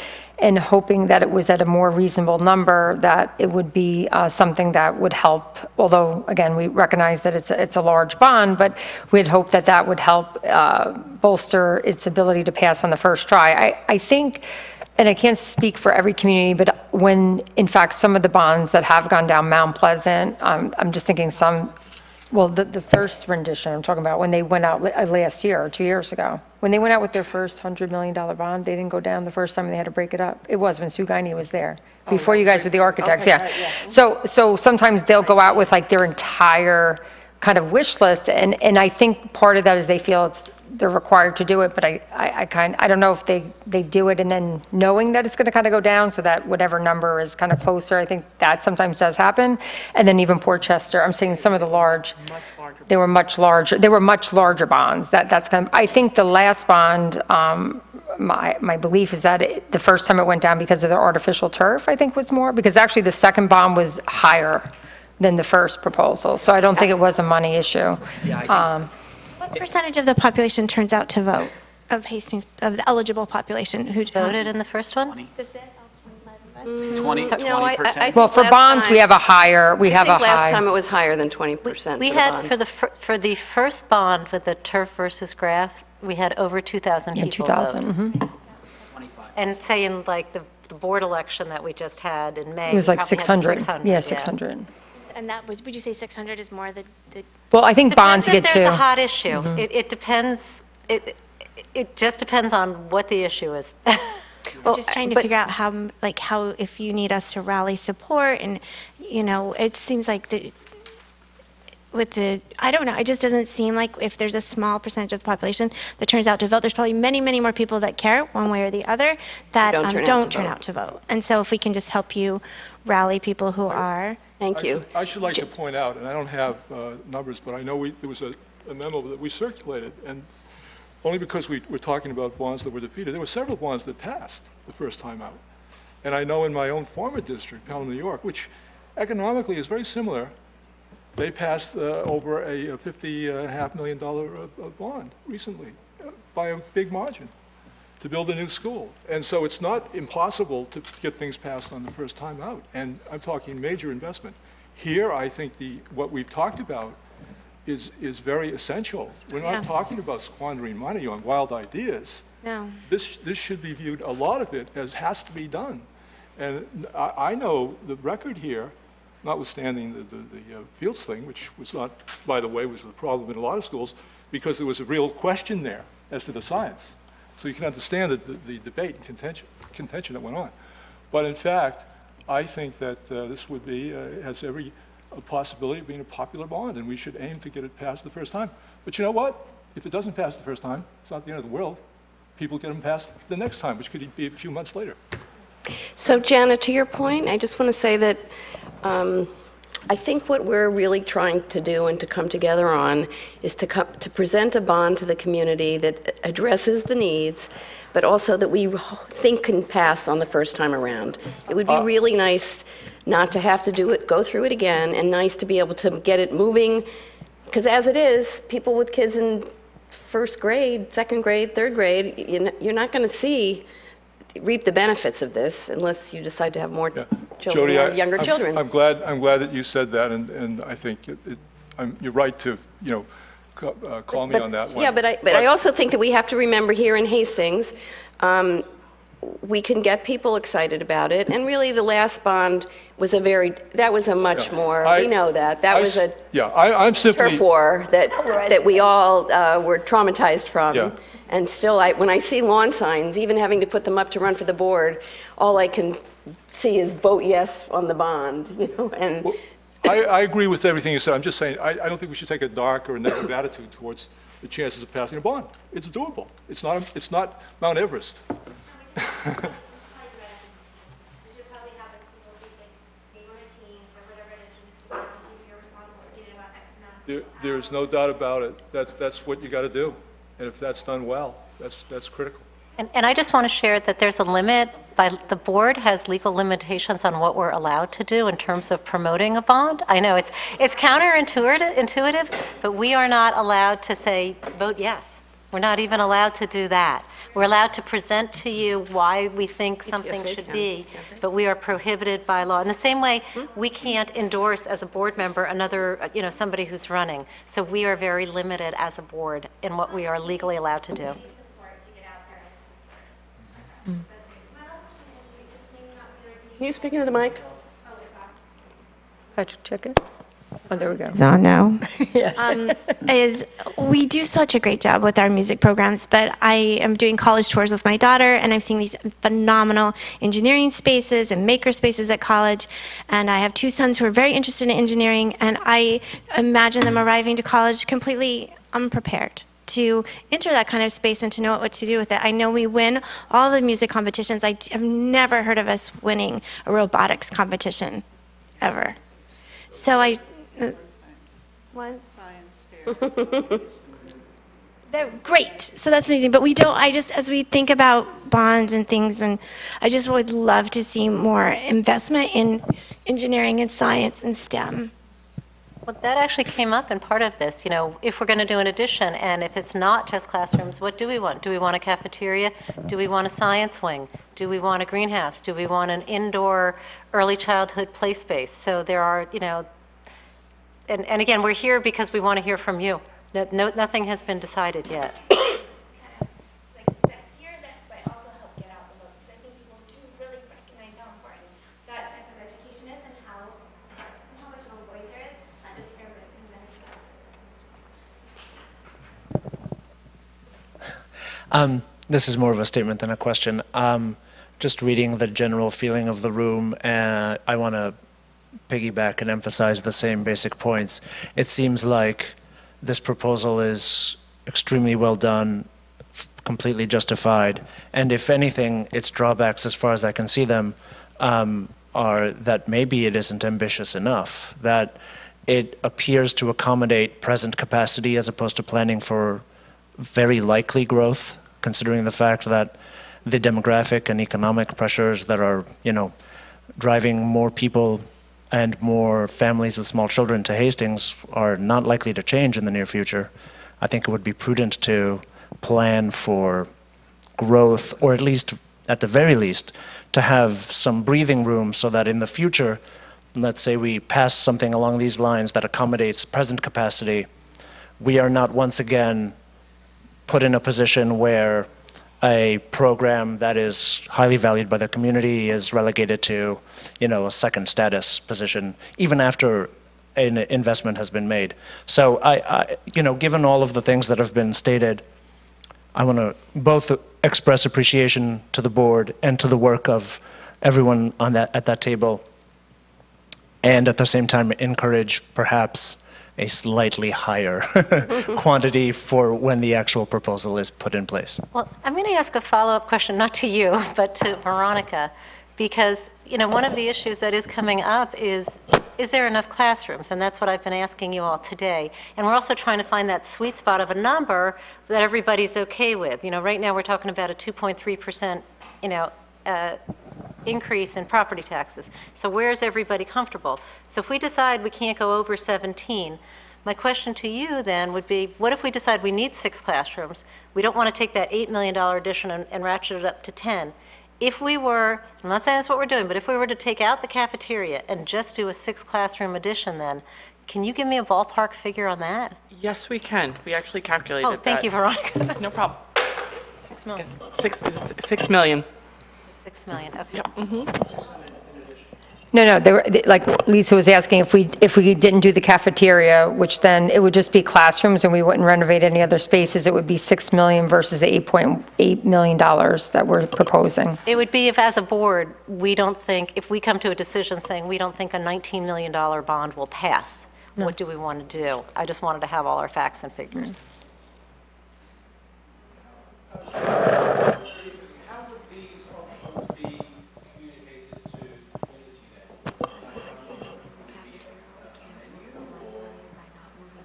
hoping that it was at a more reasonable number, that it would be something that would help. Although, again, we recognize that it's a large bond, but we'd hope that that would help bolster its ability to pass on the first try. I think, and I can't speak for every community, but when, in fact, some of the bonds that have gone down Mount Pleasant, I'm just thinking some Well, the first rendition, I'm talking about when they went out last year or 2 years ago. When they went out with their first $100 million bond, they didn't go down the first time and they had to break it up. It was when Sue Guiney was there, before you guys were the architects, Okay, yeah. right, yeah. So sometimes they'll go out with like their entire kind of wish list, and I think part of that is they feel they're required to do it, but I don't know if they do it and then knowing that it's going to kind of go down so that whatever number is kind of closer. I think that sometimes does happen. And then even Portchester, I'm saying some of the they were much larger bonds. That's kind of, I think the last bond, my belief is that the first time it went down because of the artificial turf, I think was more, because actually the second bond was higher than the first proposal. So I don't think it was a money issue. What percentage of the population turns out to vote, of Hastings, of the eligible population who Voted in the first one? 20%. Well, for bonds, we have a higher, I think last time it was higher than 20%. We for the had, bond. for the first bond with the turf versus grass, we had over 2,000 Yeah, people 2,000. vote. And say in like the board election that we just had in May. It was we like probably had 600. Yeah, 600. And that, would you say 600 is more the Well, I think bonds Depends get if there's to. a hot issue. Mhm. It depends, it just depends on what the issue is. I'm just trying to figure out how if you need us to rally support, and it seems like I don't know, it just doesn't seem like if there's a small percentage of the population that turns out to vote, there's probably many, many more people that care one way or the other that don't turn out to vote. And so if we can just help you rally people who are. Thank you. I should like to point out, and I don't have numbers, but I know there was a memo that we circulated, and only because we're talking about bonds that were defeated, there were several bonds that passed the first time out. And I know in my own former district, Pelham, New York, which economically is very similar, they passed over a $50.5 million bond recently by a big margin to build a new school. And so it's not impossible to get things passed on the first time out. And I'm talking major investment. Here, I think what we've talked about is very essential. We're not talking about squandering money on wild ideas. No. This should be viewed, a lot of it, as has to be done. And I know the record here, notwithstanding the Fields thing, which was not, by the way, was a problem in a lot of schools, because there was a real question there as to the science. So you can understand the debate and contention that went on. But in fact, I think that this would be, has every possibility of being a popular bond, and we should aim to get it passed the first time. But you know what? If it doesn't pass the first time, it's not the end of the world. People get them passed the next time, which could be a few months later. So, Jana, to your point, I just want to say that I think what we're really trying to do and to come together on is to present a bond to the community that addresses the needs, but also that we think can pass on the first time around. It would be really nice not to have to go through it again, and nice to be able to get it moving, because as it is, people with kids in first grade, second grade, third grade, you're not going to reap the benefits of this unless you decide to have more children Jody, or younger children. I'm glad that you said that, and I think you're right to call me on that one. Yeah, but I also think that we have to remember here in Hastings, we can get people excited about it, and really the last bond was much more. We know that was a I'm simply turf war that we all were traumatized from. Yeah. And still, when I see lawn signs, even having to put them up to run for the board, all I can see is vote yes on the bond, and. Well, I agree with everything you said. I'm just saying, I don't think we should take a dark or a negative attitude towards the chances of passing a bond. It's doable. It's not Mount Everest. There's no doubt about it. That's what you got to do. And if that's done well, that's critical. And I just want to share that there's a limit. The board has legal limitations on what we're allowed to do in terms of promoting a bond. I know it's counterintuitive, but we are not allowed to say, vote yes. We're not even allowed to do that. We're allowed to present to you why we think something should be, but we are prohibited by law. In the same way, we can't endorse as a board member somebody who's running. So we are very limited as a board in what we are legally allowed to do. Can you speak into the mic? Patrick, check it. Oh, there we go. Is on now. Yeah. Is we do such a great job with our music programs, but I am doing college tours with my daughter, and I'm seeing these phenomenal engineering spaces and maker spaces at college. And I have two sons who are very interested in engineering, and I imagine them arriving to college completely unprepared to enter that kind of space and to know what to do with it. I know we win all the music competitions. I have never heard of us winning a robotics competition, ever. So what? Science fair. They're great. So that's amazing. But we don't, as we think about bonds and things, and I just would love to see more investment in engineering and science and STEM. Well, that actually came up in part of this. You know, if we're going to do an addition, and if it's not just classrooms, what do we want? Do we want a cafeteria? Do we want a science wing? Do we want a greenhouse? Do we want an indoor early childhood play space? So there are, you know, and again, we're here because we want to hear from you. Nothing has been decided yet. This is more of a statement than a question. Just reading the general feeling of the room, I want to piggyback and emphasize the same basic points. It seems like this proposal is extremely well done, completely justified, and if anything, its drawbacks, as far as I can see them, are that maybe it isn't ambitious enough, that it appears to accommodate present capacity as opposed to planning for very likely growth, considering the fact that the demographic and economic pressures that are, you know, driving more people and more families with small children to Hastings are not likely to change in the near future. I think it would be prudent to plan for growth, or at least, at the very least, to have some breathing room so that in the future, let's say we pass something along these lines that accommodates present capacity, we are not once again put in a position where a program that is highly valued by the community is relegated to, you know, a second status position, even after an investment has been made. So you know, given all of the things that have been stated, I want to both express appreciation to the board and to the work of everyone on at that table, and at the same time encourage perhaps a slightly higher quantity for when the actual proposal is put in place. Well, I'm going to ask a follow-up question, not to you, but to Veronica, because, you know, one of the issues that is coming up is there enough classrooms? And that's what I've been asking you all today. And we're also trying to find that sweet spot of a number that everybody's okay with. You know, right now we're talking about a 2.3%, you know, increase in property taxes. So where's everybody comfortable? So if we decide we can't go over 17, my question to you then would be, what if we decide we need 6 classrooms? We don't want to take that $8 million addition and ratchet it up to 10. If we were, I'm not saying that's what we're doing, but if we were to take out the cafeteria and just do a 6 classroom addition then, can you give me a ballpark figure on that? Yes, we can. We actually calculated that. Oh, thank you, Veronica. No problem. 6 million. 6 million. 6 million, okay. Yep. No, like Lisa was asking, if we didn't do the cafeteria, which then it would just be classrooms and we wouldn't renovate any other spaces, it would be $6 million versus the $8.8 million that we're proposing. It would be if, as a board, we don't think, if we come to a decision saying we don't think a $19 million bond will pass, what do we want to do? I just wanted to have all our facts and figures.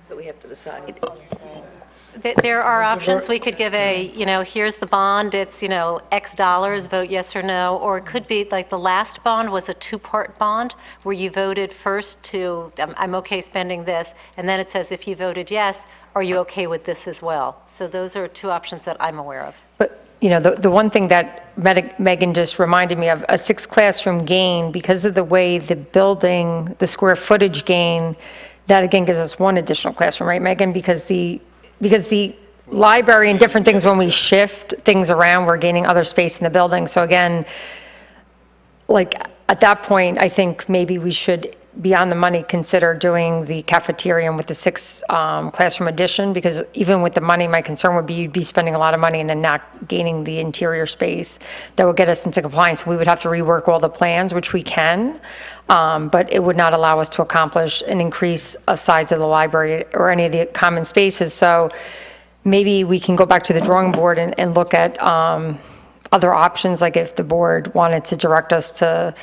So we have to decide. There are options. We could give a, you know, here's the bond, it's, you know, X dollars, vote yes or no, or it could be like the last bond was a 2-part bond where you voted first to, I'm okay spending this, and then it says if you voted yes, are you okay with this as well? So those are 2 options that I'm aware of. But, you know, the one thing that Megan just reminded me of, a 6 classroom gain, because of the way the building, the square footage gain, that again gives us 1 additional classroom, right, Megan? Because the library and different things, when we shift things around, we're gaining other space in the building. So again, like at that point, I think maybe we should beyond the money, consider doing the cafeteria with the 6 classroom addition, because even with the money, my concern would be you'd be spending a lot of money and then not gaining the interior space that would get us into compliance. We would have to rework all the plans, which we can, but it would not allow us to accomplish an increase of size of the library or any of the common spaces. So maybe we can go back to the drawing board and look at other options, like if the board wanted to direct us to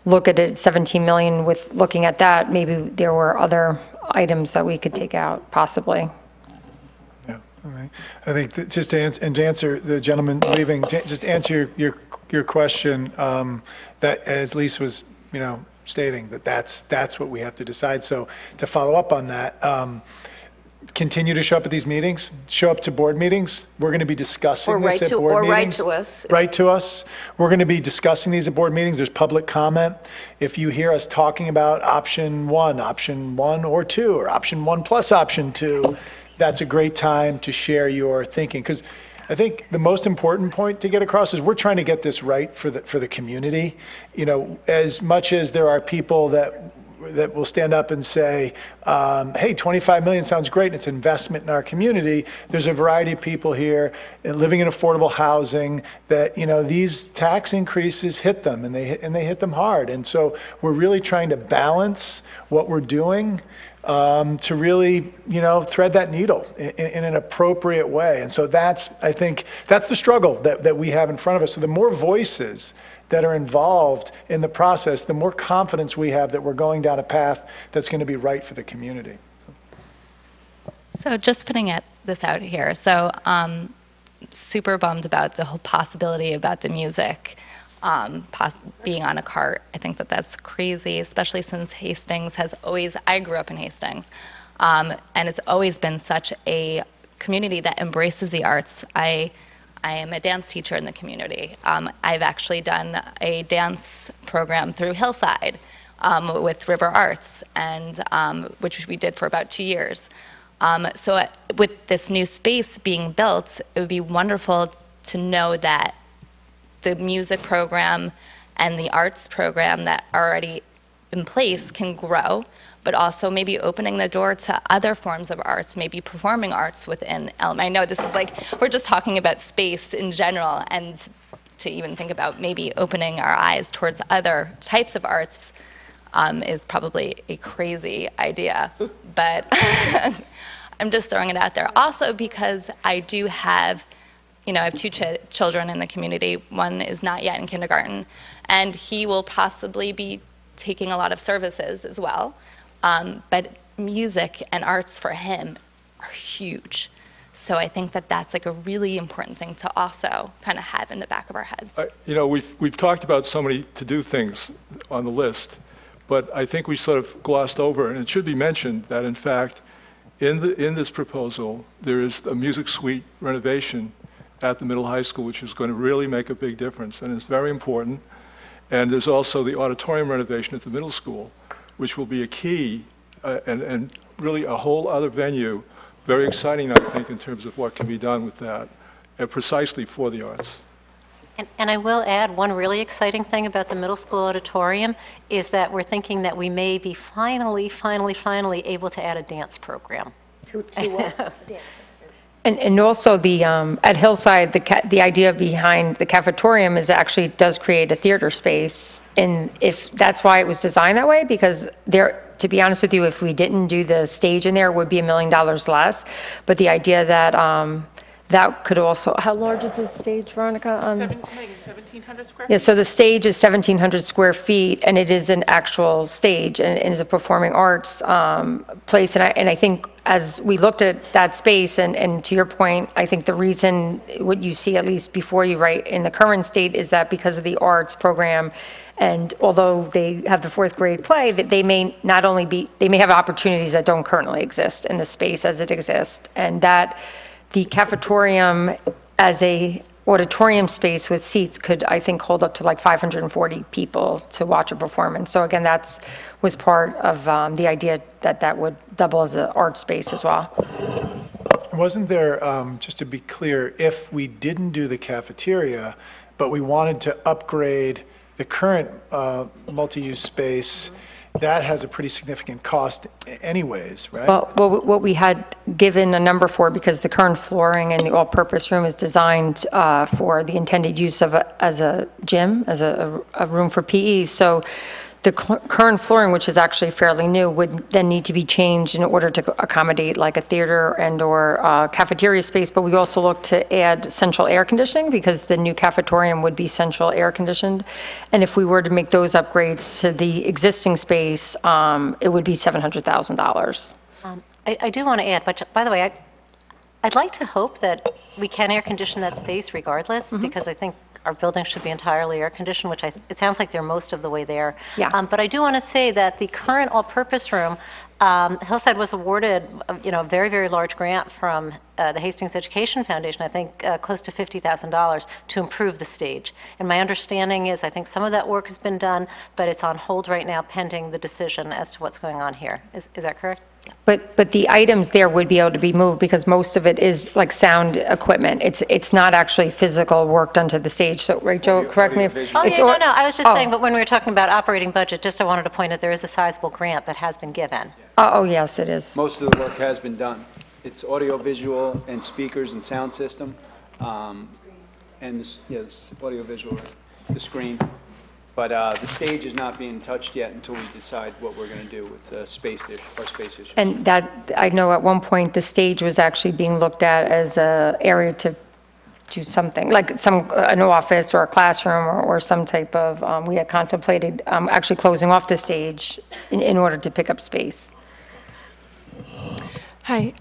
look at it, 17 million with looking at that, maybe there were other items that we could take out, possibly. Yeah, all right. I think that just to answer the gentleman leaving, just answer your question, that as Lisa was, stating, that's what we have to decide. So to follow up on that, continue to show up at these meetings, show up to board meetings. We're going to be discussing this at board meetings. Or write to us. Write to us. We're going to be discussing these at board meetings. There's public comment. If you hear us talking about option 1 or 2, or option 1 plus option 2, that's a great time to share your thinking. Because I think the most important point to get across is we're trying to get this right for the community. As much as there are people that will stand up and say, hey, 25 million sounds great, and it's investment in our community. There's a variety of people here living in affordable housing that, these tax increases hit them, and they hit them hard. And so we're really trying to balance what we're doing to really, thread that needle in an appropriate way. And so I think that's the struggle that we have in front of us. So the more voices that are involved in the process, the more confidence we have that we're going down a path that's going to be right for the community. So just putting this out here. So super bummed about the whole possibility about the music being on a cart. I think that's crazy, especially since Hastings has always, I grew up in Hastings, and it's always been such a community that embraces the arts. I am a dance teacher in the community. I've actually done a dance program through Hillside with River Arts, and which we did for about 2 years. So with this new space being built, it would be wonderful to know that the music program and the arts program that are already in place can grow, but also maybe opening the door to other forms of arts, maybe performing arts within I know this is we're just talking about space in general, and to even think about maybe opening our eyes towards other types of arts is probably a crazy idea. But I'm just throwing it out there. Also because I do have, I have 2 children in the community. One is not yet in kindergarten, and he will possibly be taking a lot of services as well. But music and arts for him are huge. So I think that's a really important thing to also kind of have in the back of our heads. We've talked about so many to-do things on the list, but I think we sort of glossed over, and it should be mentioned that in fact, in this proposal, there is a music suite renovation at the middle high school, which is going to really make a big difference, and it's very important. And there's also the auditorium renovation at the middle school, which will be a key and really a whole other venue. Very exciting, I think, in terms of what can be done with that, and precisely for the arts. And I will add one really exciting thing about the middle school auditorium is that we're thinking that we may be finally able to add a dance program. To what? And also at Hillside, the idea behind the cafetorium is actually does create a theater space. And if that's why it was designed that way, because to be honest with you, if we didn't do the stage in there, it would be $1 million less. But the idea that that could also, how large is the stage, Veronica? 1,700 square feet? Yeah, so the stage is 1,700 square feet, and it is an actual stage, and is a performing arts place. And I think as we looked at that space, and to your point, I think the reason, what you see at least before you write in the current state, is that because of the arts program, and although they have the 4th grade play, that they may not only be, they may have opportunities that don't currently exist in the space as it exists, and that the cafetorium as a auditorium space with seats could, I think, hold up to 540 people to watch a performance. So again, was part of the idea that would double as an art space as well. Wasn't there, just to be clear, if we didn't do the cafeteria, but we wanted to upgrade the current multi-use space that has a pretty significant cost anyways, right? Well, what we had given a number for, because the current flooring in the all-purpose room is designed for the intended use of as a gym, as a room for PE. So the current flooring, which is actually fairly new, would then need to be changed in order to accommodate like a theater and or cafeteria space. But we also look to add central air conditioning, because the new cafetorium would be central air conditioned. And if we were to make those upgrades to the existing space, it would be $700,000. I do want to add, but by the way, I'd like to hope that we can air condition that space regardless, because I think our buildings should be entirely air conditioned, which it sounds like they're most of the way there. Yeah. But I do want to say that the current all-purpose room, Hillside was awarded, a very, very large grant from the Hastings Education Foundation, I think close to $50,000 to improve the stage. And my understanding is I think some of that work has been done, but it's on hold right now pending the decision as to what's going on here. Is that correct? Yeah. But the items there would be able to be moved, because most of it is like sound equipment. It's not actually physical work done to the stage. So, right, Joe, correct me if... Oh, yeah, no, I was just saying, but when we were talking about operating budget, just I wanted to point out there is a sizable grant that has been given. Oh, yes, it is. Most of the work has been done. It's audio, visual, and speakers and sound system. And this audio, visual, the screen. But the stage is not being touched yet until we decide what we're going to do with the space issue. And that, I know at one point, the stage was actually being looked at as a area to do something, like an office or a classroom or some type of, we had contemplated actually closing off the stage in order to pick up space. Hi.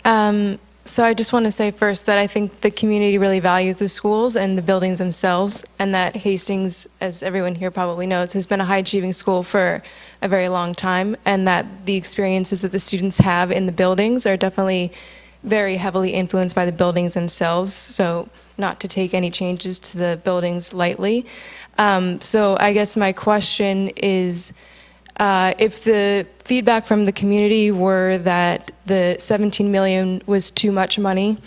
So I just want to say first that I think the community really values the schools and the buildings themselves, and that Hastings, as everyone here probably knows, has been a high-achieving school for a very long time, and that the experiences that the students have in the buildings are definitely very heavily influenced by the buildings themselves, so not to take any changes to the buildings lightly. So I guess my question is, if the feedback from the community were that the $17 million was too much money,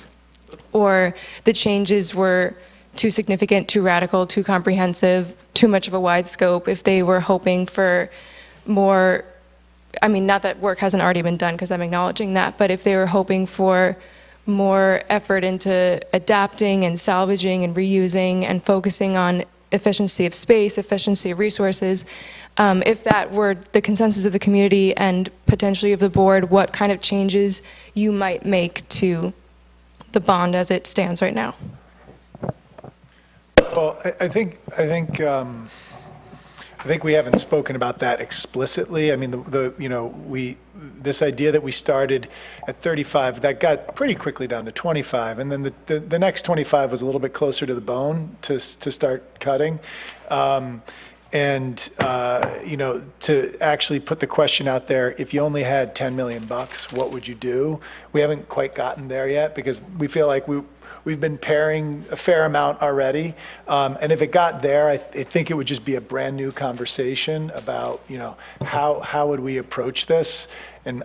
or the changes were too significant, too radical, too comprehensive, too much of a wide scope, if they were hoping for more, I mean, not that work hasn't already been done, because I'm acknowledging that, but if they were hoping for more effort into adapting and salvaging and reusing and focusing on efficiency of space, efficiency of resources, if that were the consensus of the community and potentially of the board, what kind of changes you might make to the bond as it stands right now? Well, I think we haven't spoken about that explicitly. I mean, this idea that we started at 35, that got pretty quickly down to 25, and then the next 25 was a little bit closer to the bone to start cutting. To actually put the question out there, if you only had $10 million, what would you do? We haven't quite gotten there yet, because we feel like we've been pairing a fair amount already. And if it got there, I think it would just be a brand new conversation about, how would we approach this? And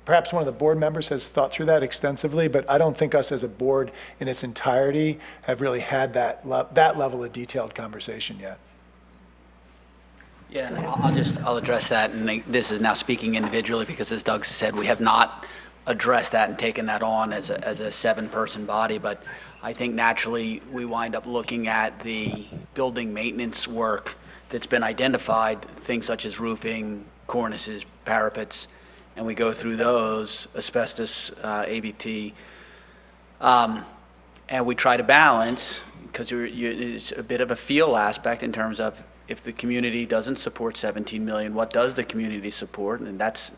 perhaps one of the board members has thought through that extensively, but I don't think us as a board in its entirety have really had that level of detailed conversation yet. Yeah, and I'll address that, and this is now speaking individually, because as Doug said, we have not addressed that and taken that on as a 7-person body, but I think naturally we wind up looking at the building maintenance work that's been identified, things such as roofing, cornices, parapets, and we go through those, asbestos, ABT, and we try to balance, because it's a bit of a feel aspect in terms of, if the community doesn't support 17 million, what does the community support? And that's,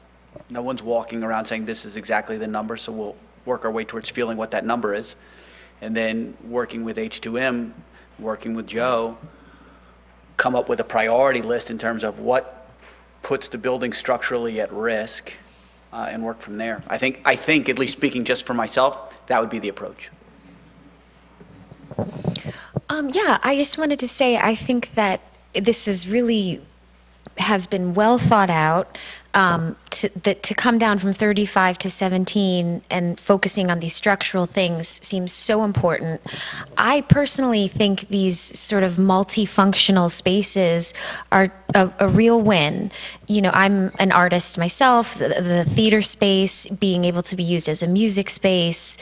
no one's walking around saying this is exactly the number, so we'll work our way towards feeling what that number is. And then working with H2M, working with Joe, come up with a priority list in terms of what puts the building structurally at risk, and work from there. I think, at least speaking just for myself, that would be the approach. Yeah, I just wanted to say, I think that this is really has been well thought out. to come down from 35 to 17 and focusing on these structural things seems so important. I personally think these sort of multifunctional spaces are a real win. You know, I'm an artist myself. The theater space being able to be used as a music space,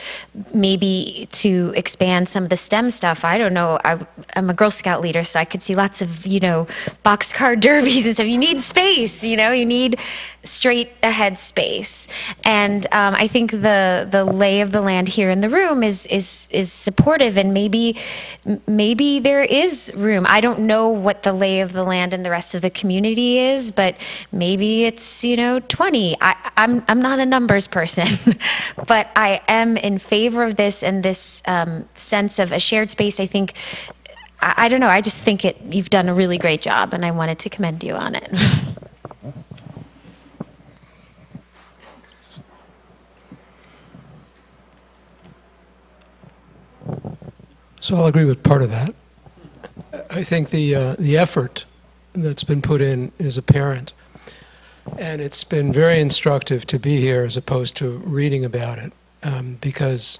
maybe to expand some of the STEM stuff. I don't know. I'm a Girl Scout leader, so I could see lots of, you know, boxcar derbies and stuff. You need space, you know, you need straight ahead space. And I think the lay of the land here in the room is supportive, and maybe there is room. I don't know what the lay of the land in the rest of the community is, but maybe it's, you know, 20. I'm not a numbers person, but I am in favor of this and this sense of a shared space. I think, I don't know, I just think you've done a really great job, and I wanted to commend you on it. So I'll agree with part of that. I think the effort that's been put in is apparent, and it's been very instructive to be here as opposed to reading about it, because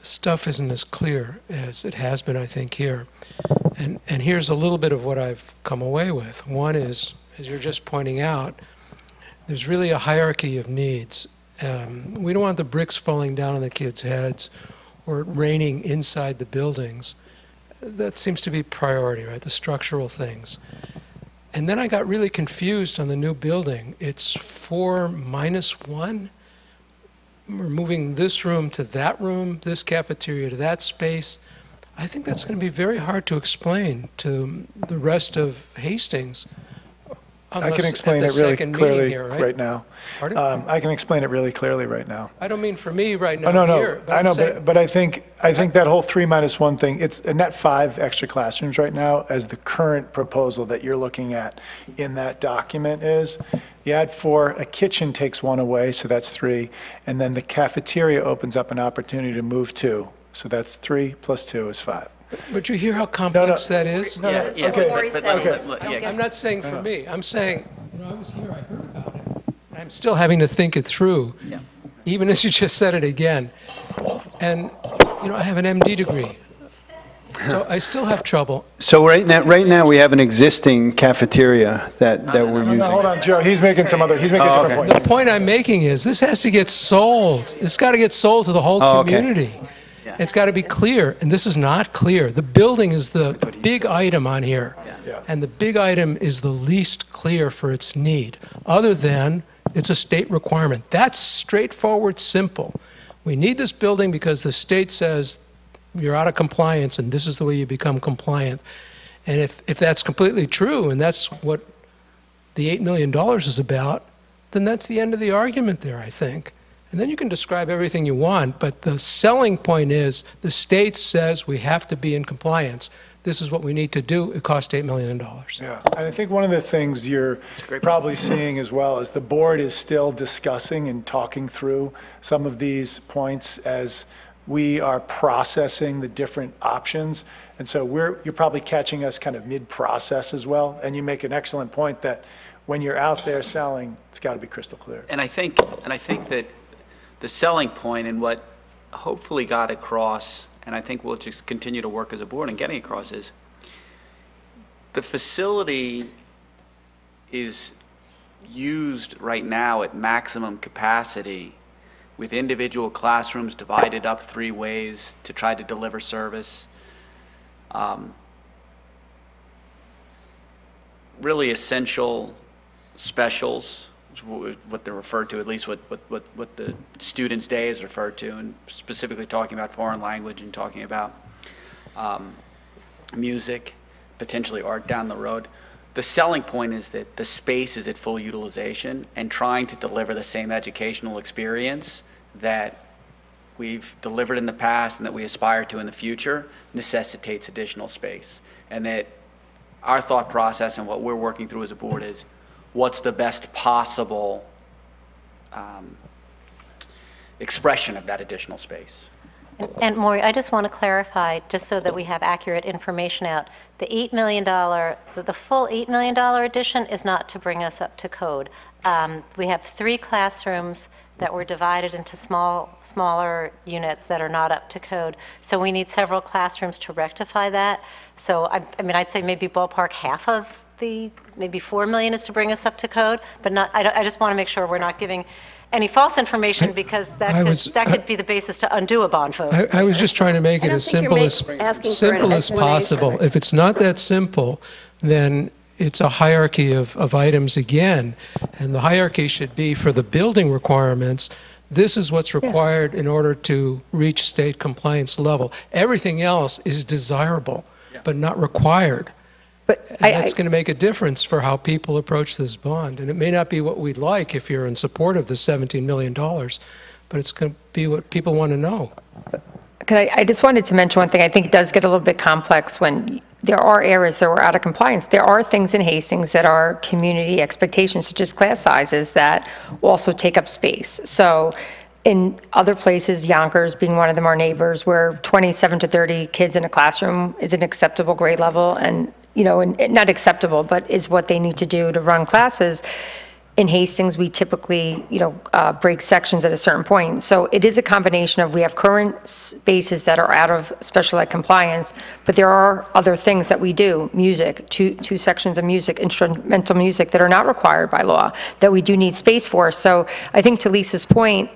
stuff isn't as clear as it has been, I think, here. And here's a little bit of what I've come away with. One is, as you're just pointing out, there's really a hierarchy of needs. We don't want the bricks falling down on the kids' heads or raining inside the buildings. That seems to be priority, right? The structural things. And then I got really confused on the new building. It's 4-1. We're moving this room to that room, this cafeteria to that space. I think that's going to be very hard to explain to the rest of Hastings. I can explain it really clearly here, right now. Pardon? I can explain it really clearly right now. I don't mean for me right now. Oh, no, here, no. I know, but I think that whole 3-1 thing, it's a net 5 extra classrooms right now as the current proposal that you're looking at in that document is. You add 4, a kitchen takes 1 away, so that's 3, and then the cafeteria opens up an opportunity to move 2. So that's 3 plus 2 is 5. But you hear how complex that is? Okay. I'm not saying for me. I'm saying, when I was here, I heard about it. I'm still having to think it through, even as you just said it again. And, you know, I have an MD degree, so I still have trouble. So right now we have an existing cafeteria that we're using. No, hold on, Joe. He's making a different point. The point I'm making is this has to get sold. It's got to get sold to the whole community. It's got to be clear, and this is not clear. The building is the big item on here, and the big item is the least clear for its need, other than it's a state requirement. That's straightforward, simple. We need this building because the state says you're out of compliance, and this is the way you become compliant. And if that's completely true, and that's what the $8 million is about, then that's the end of the argument there, I think. And then you can describe everything you want, but the selling point is the state says we have to be in compliance. This is what we need to do. It costs $8 million. Yeah, and I think one of the things you're probably seeing as well is the board is still discussing and talking through some of these points as we are processing the different options. And so you're probably catching us kind of mid-process as well. And you make an excellent point that when you're out there selling, it's got to be crystal clear. And I think that the selling point and what hopefully got across, and I think we'll just continue to work as a board and getting across, is the facility is used right now at maximum capacity with individual classrooms divided up 3 ways to try to deliver service. Really essential specials, what they're referred to, at least what the Students' Day is referred to, and specifically talking about foreign language and talking about music, potentially art down the road. The selling point is that the space is at full utilization, and trying to deliver the same educational experience that we've delivered in the past and that we aspire to in the future necessitates additional space. And that our thought process and what we're working through as a board is what's the best possible expression of that additional space. And Maury, I just want to clarify, just so that we have accurate information out, the $8 million, the full $8 million addition is not to bring us up to code. We have 3 classrooms that were divided into smaller units that are not up to code. So we need several classrooms to rectify that. So I mean, I'd say maybe ballpark half of the, maybe $4 million is to bring us up to code, but not, I just want to make sure we're not giving any false information, because that could be the basis to undo a bond vote. I was just trying to make it as simple as possible. If it's not that simple, then it's a hierarchy of items again, and the hierarchy should be for the building requirements. This is what's required in order to reach state compliance level. Everything else is desirable, but not required. But that's going to make a difference for how people approach this bond. And it may not be what we'd like if you're in support of the $17 million, but it's going to be what people want to know. I just wanted to mention one thing. I think it does get a little bit complex when there are areas that were out of compliance. There are things in Hastings that are community expectations, such as class sizes, that also take up space. So in other places, Yonkers being one of them, our neighbors, where 27 to 30 kids in a classroom is an acceptable grade level, and not acceptable, but is what they need to do to run classes. In Hastings, we typically, break sections at a certain point. So it is a combination of, we have current spaces that are out of special ed compliance, but there are other things that we do, music, two sections of music, instrumental music, that are not required by law, that we do need space for. So I think, to Lisa's point,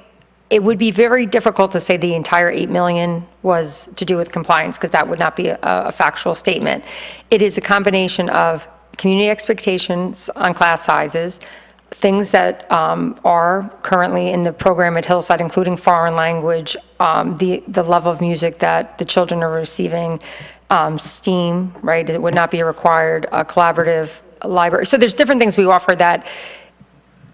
it would be very difficult to say the entire $8 million was to do with compliance, because that would not be a factual statement. It is a combination of community expectations on class sizes, things that are currently in the program at Hillside, including foreign language, the level of music that the children are receiving, STEAM, right? It would not be a required collaborative library. So there's different things we offer that,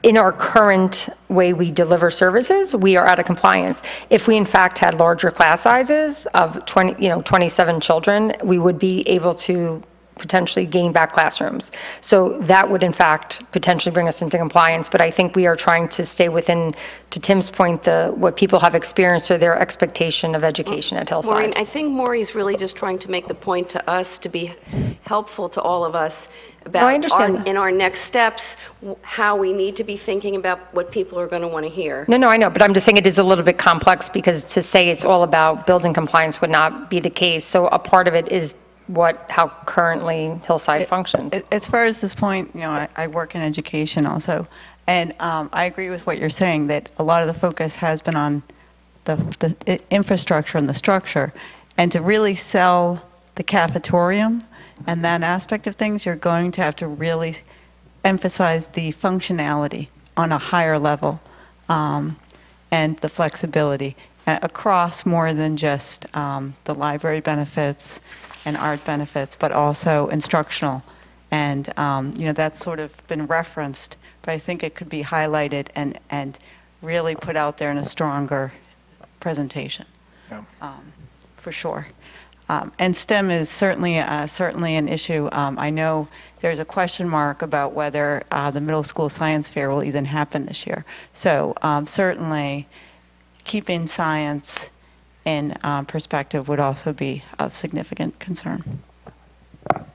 in our current way we deliver services, we are out of compliance. If we in fact had larger class sizes of 27 children, we would be able to potentially gain back classrooms. So that would in fact potentially bring us into compliance. But I think we are trying to stay within, to Tim's point, what people have experienced or their expectation of education at Hillside. Maureen, I think Maury's really just trying to make the point to us, to be helpful to all of us, about in our next steps, how we need to be thinking about what people are going to want to hear. No, I know, but I'm just saying it is a little bit complex, because to say it's all about building compliance would not be the case. So a part of it is how currently Hillside functions. As far as this point, I work in education also, and I agree with what you're saying, that a lot of the focus has been on the infrastructure and the structure, and to really sell the cafetorium and that aspect of things, you're going to have to really emphasize the functionality on a higher level, and the flexibility across more than just the library benefits and art benefits, but also instructional. And that's sort of been referenced, but I think it could be highlighted and really put out there in a stronger presentation, for sure. And STEM is certainly an issue. I know there's a question mark about whether the middle school science fair will even happen this year. So certainly keeping science in perspective would also be of significant concern. I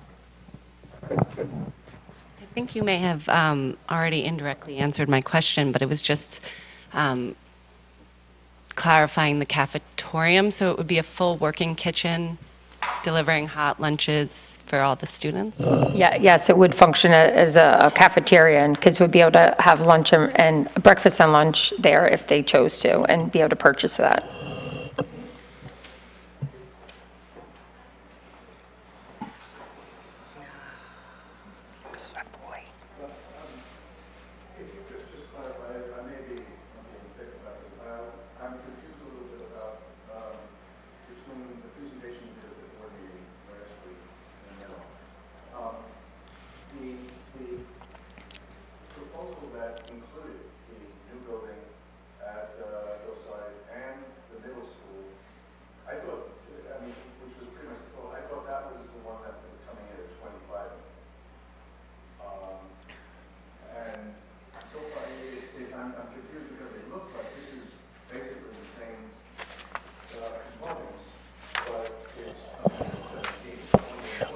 think you may have already indirectly answered my question, but it was just clarifying the cafetorium. So it would be a full working kitchen, delivering hot lunches for all the students? Yes, it would function as a cafeteria, and kids would be able to have lunch and breakfast and lunch there if they chose to, and be able to purchase that.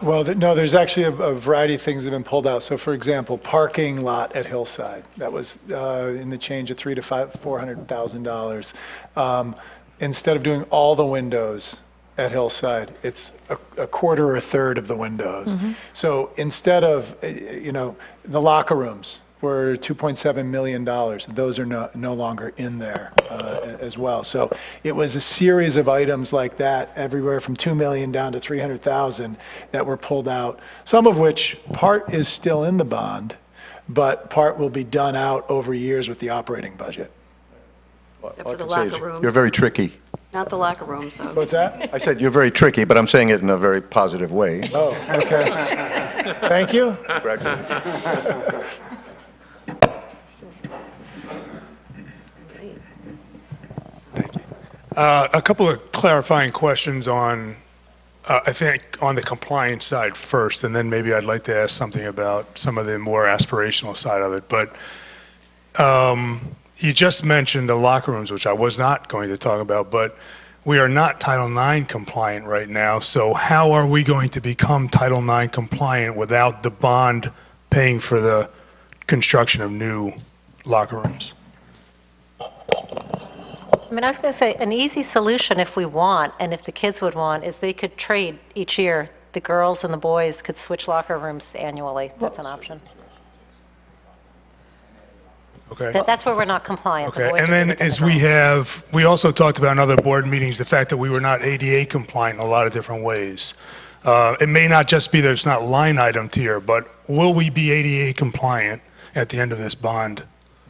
Well, no, there's actually a variety of things that have been pulled out. So for example, parking lot at Hillside, that was in the change of $300,000 to $400,000. Instead of doing all the windows at Hillside, it's a quarter or a third of the windows. So instead of, the locker rooms were $2.7 million. Those are no longer in there as well. So it was a series of items like that, everywhere from $2 million down to $300,000 that were pulled out, some of which part is still in the bond, but part will be done out over years with the operating budget. Except for the locker rooms. You're very tricky. Not the locker rooms, though. What's that? I said you're very tricky, but I'm saying it in a very positive way. Oh, okay. Thank you. Congratulations. A couple of clarifying questions on, I think, on the compliance side first, and then maybe I'd like to ask something about some of the more aspirational side of it. But you just mentioned the locker rooms, which I was not going to talk about, but we are not Title IX compliant right now. So how are we going to become Title IX compliant without the bond paying for the construction of new locker rooms? I mean, I was going to say, an easy solution if we want, and if the kids would want, is they could trade each year. The girls and the boys could switch locker rooms annually. That's an option. Okay. That's where we're not compliant. Okay, and then as we also talked about in other board meetings, the fact that we were not ADA compliant in a lot of different ways. It may not just be that it's not line item tier, but will we be ADA compliant at the end of this bond?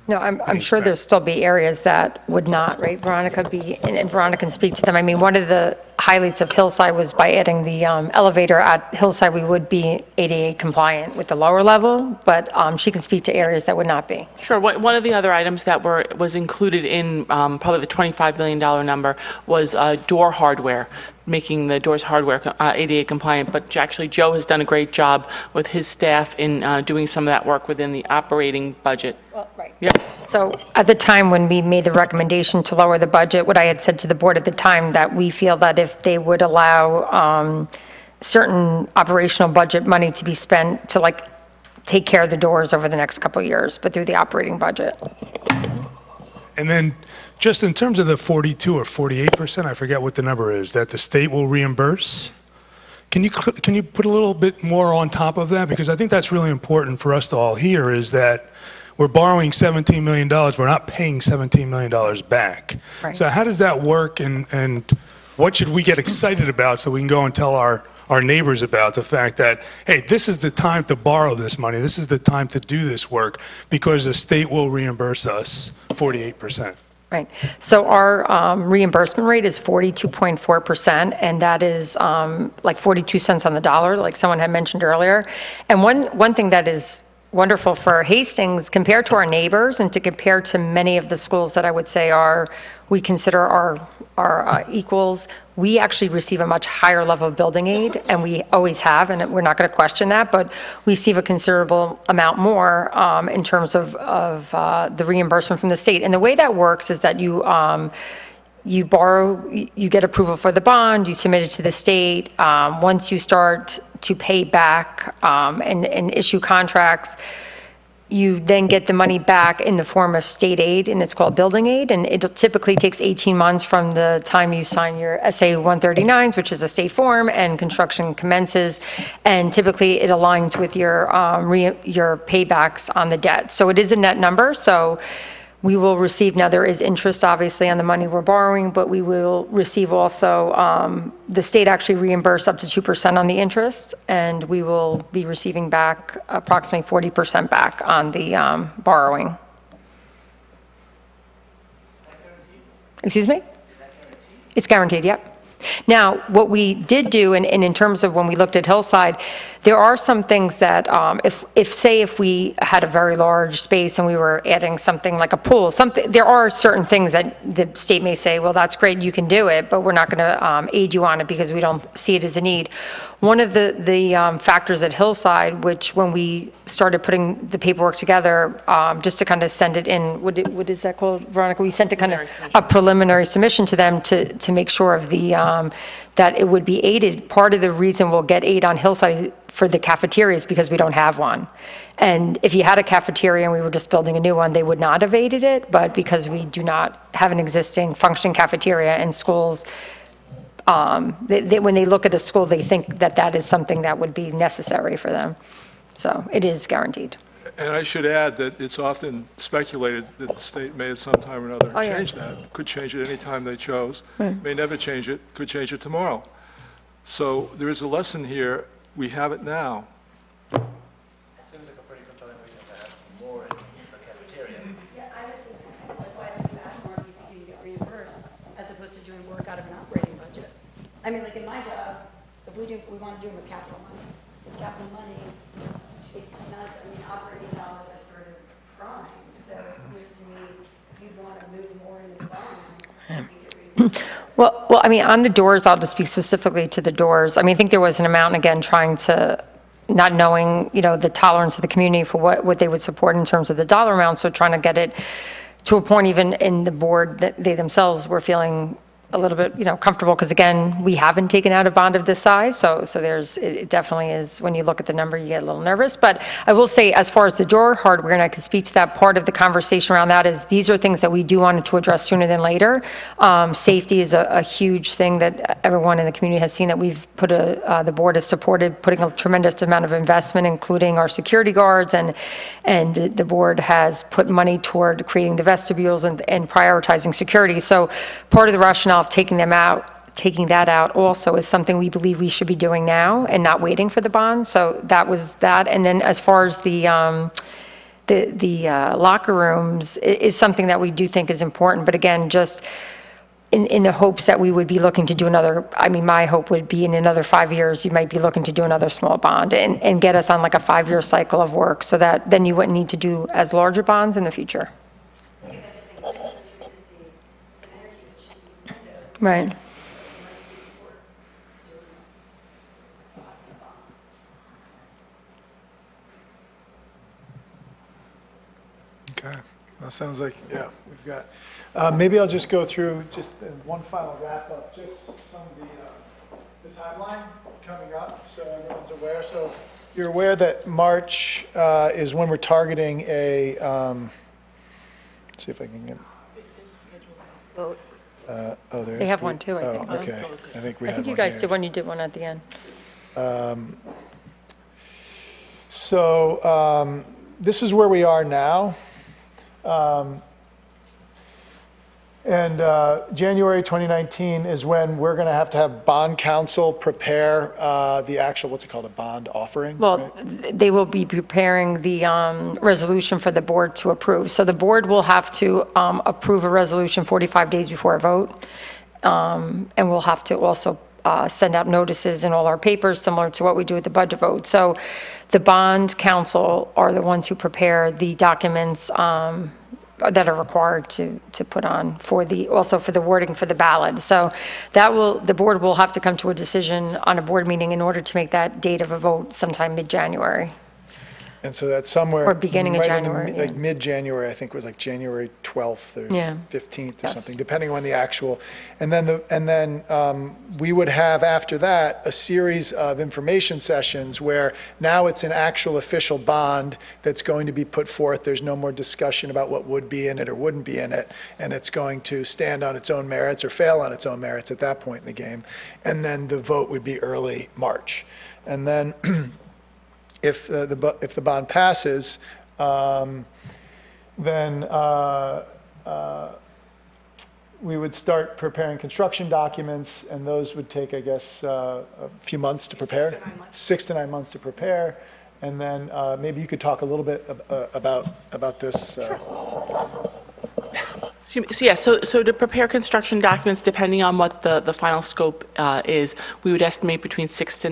No, I'm sure there'll still be areas that would not, right? Veronica and Veronica can speak to them. I mean, one of the highlights of Hillside was by adding the elevator at Hillside, we would be ADA compliant with the lower level, but she can speak to areas that would not be. Sure. One of the other items that was included in probably the $25 million number was door hardware, making the doors hardware ADA compliant. But actually, Joe has done a great job with his staff in doing some of that work within the operating budget. Well, right. Yeah. So at the time when we made the recommendation to lower the budget, what I had said to the board at the time, that we feel that if they would allow certain operational budget money to be spent to like take care of the doors over the next couple of years, but through the operating budget. And then just in terms of the 42 or 48%, I forget what the number is, that the state will reimburse. Can you put a little bit more on top of that? Because I think that's really important for us to all hear, is that we're borrowing $17 million, we're not paying $17 million back. Right. So how does that work, and what should we get excited about so we can go and tell our neighbors about the fact that, hey, this is the time to borrow this money, this is the time to do this work, because the state will reimburse us 48%. Right. So our reimbursement rate is 42.4%, and that is like 42 cents on the dollar, like someone had mentioned earlier. And one thing that is wonderful for Hastings, compared to our neighbors and to compare to many of the schools that I would say we consider our equals, we actually receive a much higher level of building aid, and we always have, and we're not going to question that, but we receive a considerable amount more in terms of the reimbursement from the state. And the way that works is that you borrow, you get approval for the bond, you submit it to the state. Once you start to pay back and issue contracts, you then get the money back in the form of state aid, and it's called building aid. And it typically takes 18 months from the time you sign your SA 139s, which is a state form, and construction commences. And typically it aligns with your paybacks on the debt. So it is a net number. So we will receive, now there is interest obviously on the money we're borrowing, but we will receive also, the state actually reimburse up to 2% on the interest, and we will be receiving back approximately 40% back on the borrowing. Excuse me? It's guaranteed, yep. Now, what we did do, and in terms of when we looked at Hillside, there are some things that, if we had a very large space and we were adding something like a pool, there are certain things that the state may say, well, that's great, you can do it, but we're not going to aid you on it because we don't see it as a need. One of the factors at Hillside, which when we started putting the paperwork together, just to kind of send it in, what is that called, Veronica? We sent a kind of a preliminary submission to them to make sure of the that it would be aided. Part of the reason we'll get aid on Hillside for the cafeteria is because we don't have one. And if you had a cafeteria and we were just building a new one, they would not have aided it, but because we do not have an existing functioning cafeteria in schools, when they look at a school, they think that that is something that would be necessary for them. So it is guaranteed. And I should add that it's often speculated that the state may at some time or another change that. Could change it any time they chose. May never change it. Could change it tomorrow. So there is a lesson here. We have it now. It seems like a pretty compelling reason to have more in the cafeteria. Yeah, I would think the same. Like, why don't you add more if you think you can get reimbursed, as opposed to doing work out of an operating budget? I mean, like in my job, if we want to do it with capital money. With capital money, it's not, I mean, operating dollars are sort of prime, so it seems to me you'd want to move more into the bond. Well, I mean, on the doors, I'll just speak specifically to the doors. I mean, I think there was an amount, again, trying to, not knowing, the tolerance of the community for what they would support in terms of the dollar amount, so trying to get it to a point even in the board that they themselves were feeling a little bit, comfortable, because again, we haven't taken out a bond of this size, so it definitely is, when you look at the number, you get a little nervous. But I will say, as far as the door hardware, and I can speak to that, part of the conversation around that is these are things that we do want to address sooner than later. Safety is a huge thing that everyone in the community has seen, that we've put the board has supported putting a tremendous amount of investment, including our security guards, and the board has put money toward creating the vestibules and prioritizing security. So part of the rationale of taking that out also is something we believe we should be doing now and not waiting for the bond. So that was that. And then as far as the locker rooms is something that we do think is important. But again, just in the hopes that we would be looking to do another, I mean, my hope would be in another 5 years, you might be looking to do another small bond and get us on like a 5-year cycle of work, so that then you wouldn't need to do as larger bonds in the future. Right. Okay, that sounds like, yeah, we've got, maybe I'll just go through just one final wrap up, just some of the timeline coming up, so everyone's aware. So you're aware that March is when we're targeting a, let's see if I can get. Vote. There's They have one too, I think. Oh, okay. I think we have one. I think you guys here. did one, you did one at the end. This is where we are now. And January 2019 is when we're going to have bond counsel prepare the actual, what's it called, a bond offering? Well, right? they will be preparing the resolution for the board to approve. So the board will have to approve a resolution 45 days before a vote. And we'll have to also send out notices in all our papers, similar to what we do at the budget vote. So the bond counsel are the ones who prepare the documents that are required to put on also for the wording for the ballot. So the board will have to come to a decision on a board meeting in order to make that date of a vote sometime mid-January. And so that's somewhere. Or beginning of right January, in like mid-January, I think it was like January 12th or 15th or something, depending on the actual. And then we would have after that a series of information sessions where now it's an actual official bond that's going to be put forth. There's no more discussion about what would be in it or wouldn't be in it. And it's going to stand on its own merits or fail on its own merits at that point in the game. And then the vote would be early March. And then if the bond passes, then we would start preparing construction documents, and those would take, I guess, a few months to prepare. 6 to 9 months to prepare. And then maybe you could talk a little bit about this. So to prepare construction documents, depending on what the final scope is, we would estimate between 6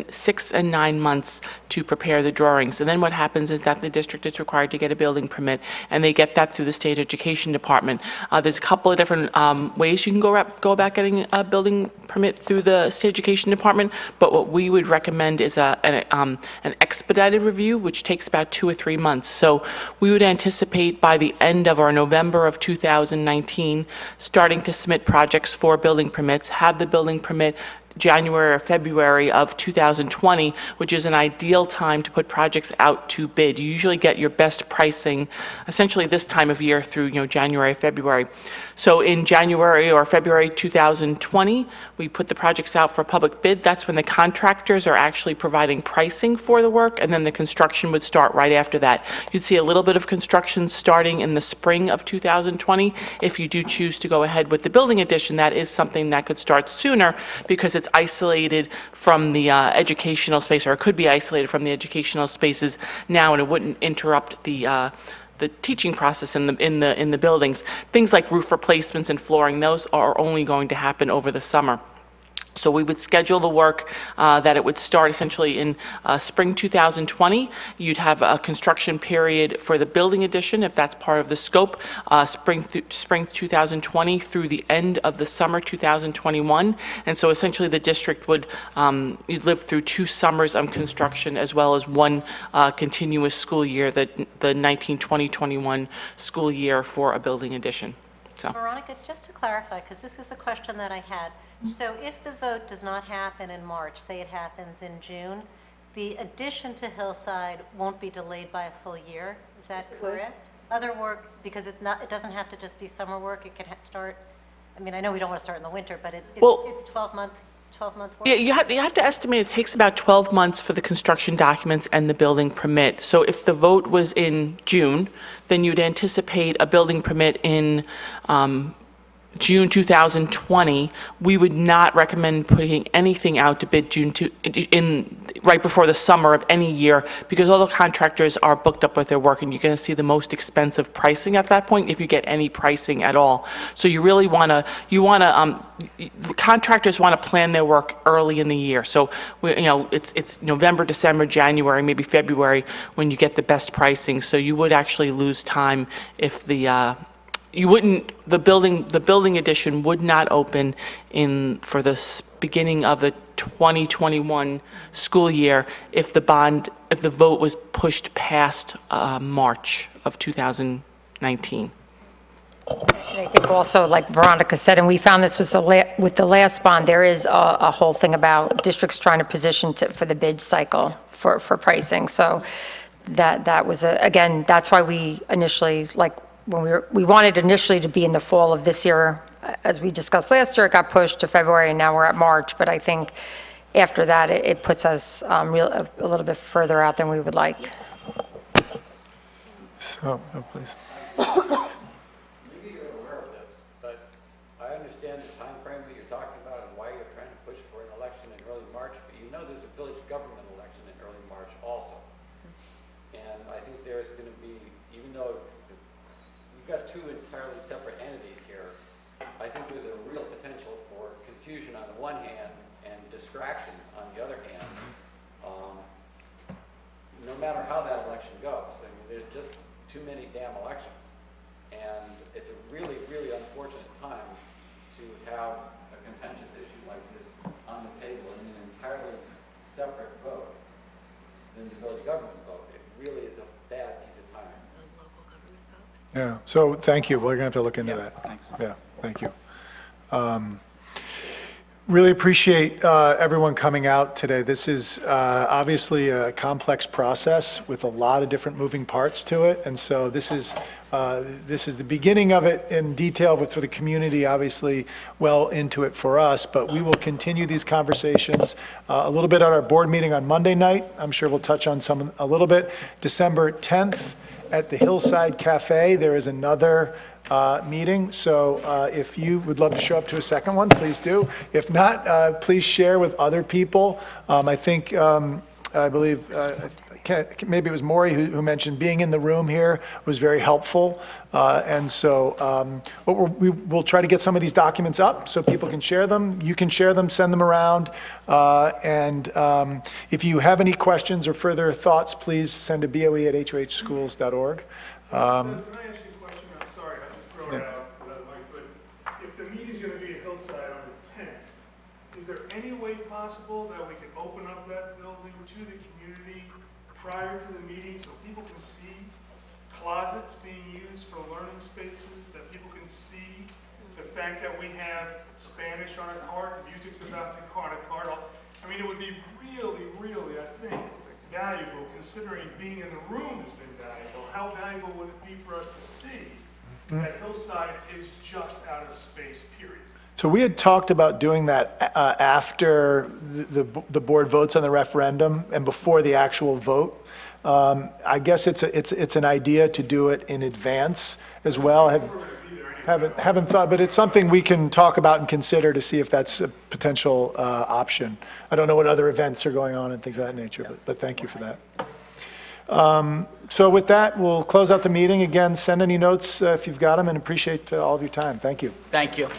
and 9 months to prepare the drawings. And then what happens is that the district is required to get a building permit, and they get that through the state education department. There's a couple of different ways you can go about getting a building permit through the state education department, but what we would recommend is an expedited review, which takes about 2 or 3 months. So we would anticipate by the end of our November of 2019, starting to submit projects for building permits, have the building permit January or February of 2020, which is an ideal time to put projects out to bid. You usually get your best pricing essentially this time of year through, January, February. So in January or February 2020, we put the projects out for public bid. That's when the contractors are actually providing pricing for the work, and then the construction would start right after that. You'd see a little bit of construction starting in the spring of 2020. If you do choose to go ahead with the building addition, that is something that could start sooner because it's isolated from the educational space, or it could be isolated from the educational spaces now, and it wouldn't interrupt the teaching process in the buildings. Things like roof replacements and flooring, those are only going to happen over the summer. So we would schedule the work that it would start essentially in spring 2020. You'd have a construction period for the building addition, if that's part of the scope, spring 2020 through the end of the summer 2021. And so essentially the district would you'd live through 2 summers of construction as well as 1 continuous school year, the 1920-21 school year for a building addition. So. Veronica, just to clarify, because this is a question that I had. So if the vote does not happen in March, say it happens in June, the addition to Hillside won't be delayed by a full year. Is that correct? Other work, because it doesn't have to just be summer work. It can start. I mean, I know we don't want to start in the winter, but it's 12-month work. Yeah, you have to estimate it takes about 12 months for the construction documents and the building permit. So if the vote was in June, then you'd anticipate a building permit in June 2020. We would not recommend putting anything out to bid right before the summer of any year, because all the contractors are booked up with their work, and you're going to see the most expensive pricing at that point if you get any pricing at all. So you really the contractors want to plan their work early in the year. So it's November, December, January, maybe February when you get the best pricing. So you would actually lose time if the building addition would not open for the beginning of the 2021 school year if the vote was pushed past March of 2019. I think also, like Veronica said, and we found this with the last bond, there is a whole thing about districts trying to position for the bid cycle for pricing. So that was again, that's why we initially when we wanted initially to be in the fall of this year. As we discussed last year, it got pushed to February, and now we're at March. But I think after that, it puts us a little bit further out than we would like. So, please. Maybe you're aware of this, but I understand the time frame that you're talking about and why you're trying to push for an election in early March, but you know there's a village government election in early March also. And I think there's going to be, even though we've got 2 entirely separate entities here, I think there's a real potential for confusion on the one hand and distraction on the other hand, no matter how that election goes. I mean, there's just too many damn elections. And it's a really, really unfortunate time to have a contentious issue like this on the table in an entirely separate vote than the village government vote. It really is a bad piece of timing. Yeah, so thank you. We're going to have to look into that. Thanks. Yeah, thank you. Really appreciate everyone coming out today. This is obviously a complex process with a lot of different moving parts to it, and so this is the beginning of it in detail for the community, obviously well into it for us, but we will continue these conversations a little bit at our board meeting on Monday night. I'm sure we'll touch on some a little bit. December 10th at the Hillside Cafe, there is another meeting, so if you would love to show up to a second one, please do. If not, please share with other people. I think, I believe, maybe it was Maury who mentioned being in the room here was very helpful. And so we'll try to get some of these documents up so people can share them. You can share them, send them around. And if you have any questions or further thoughts, please send to boe@hohschools.org. If the meeting's going to be at Hillside on the 10th, is there any way possible that we can open up that building to the community prior to the meeting so people can see closets being used for learning spaces, that people can see the fact that we have Spanish on a cart, music's about to go on a cart. I mean, it would be really, really, I think, valuable, considering being in the room has been valuable. How valuable would it be for us to see that Hillside is just out of space, period? So we had talked about doing that after the board votes on the referendum and before the actual vote. I guess it's an idea to do it in advance as well. Haven't thought, but it's something we can talk about and consider to see if that's a potential option. I don't know what other events are going on and things of that nature, but thank you for that. So with that, we'll close out the meeting. Again, send any notes if you've got them, and appreciate all of your time. Thank you. Thank you.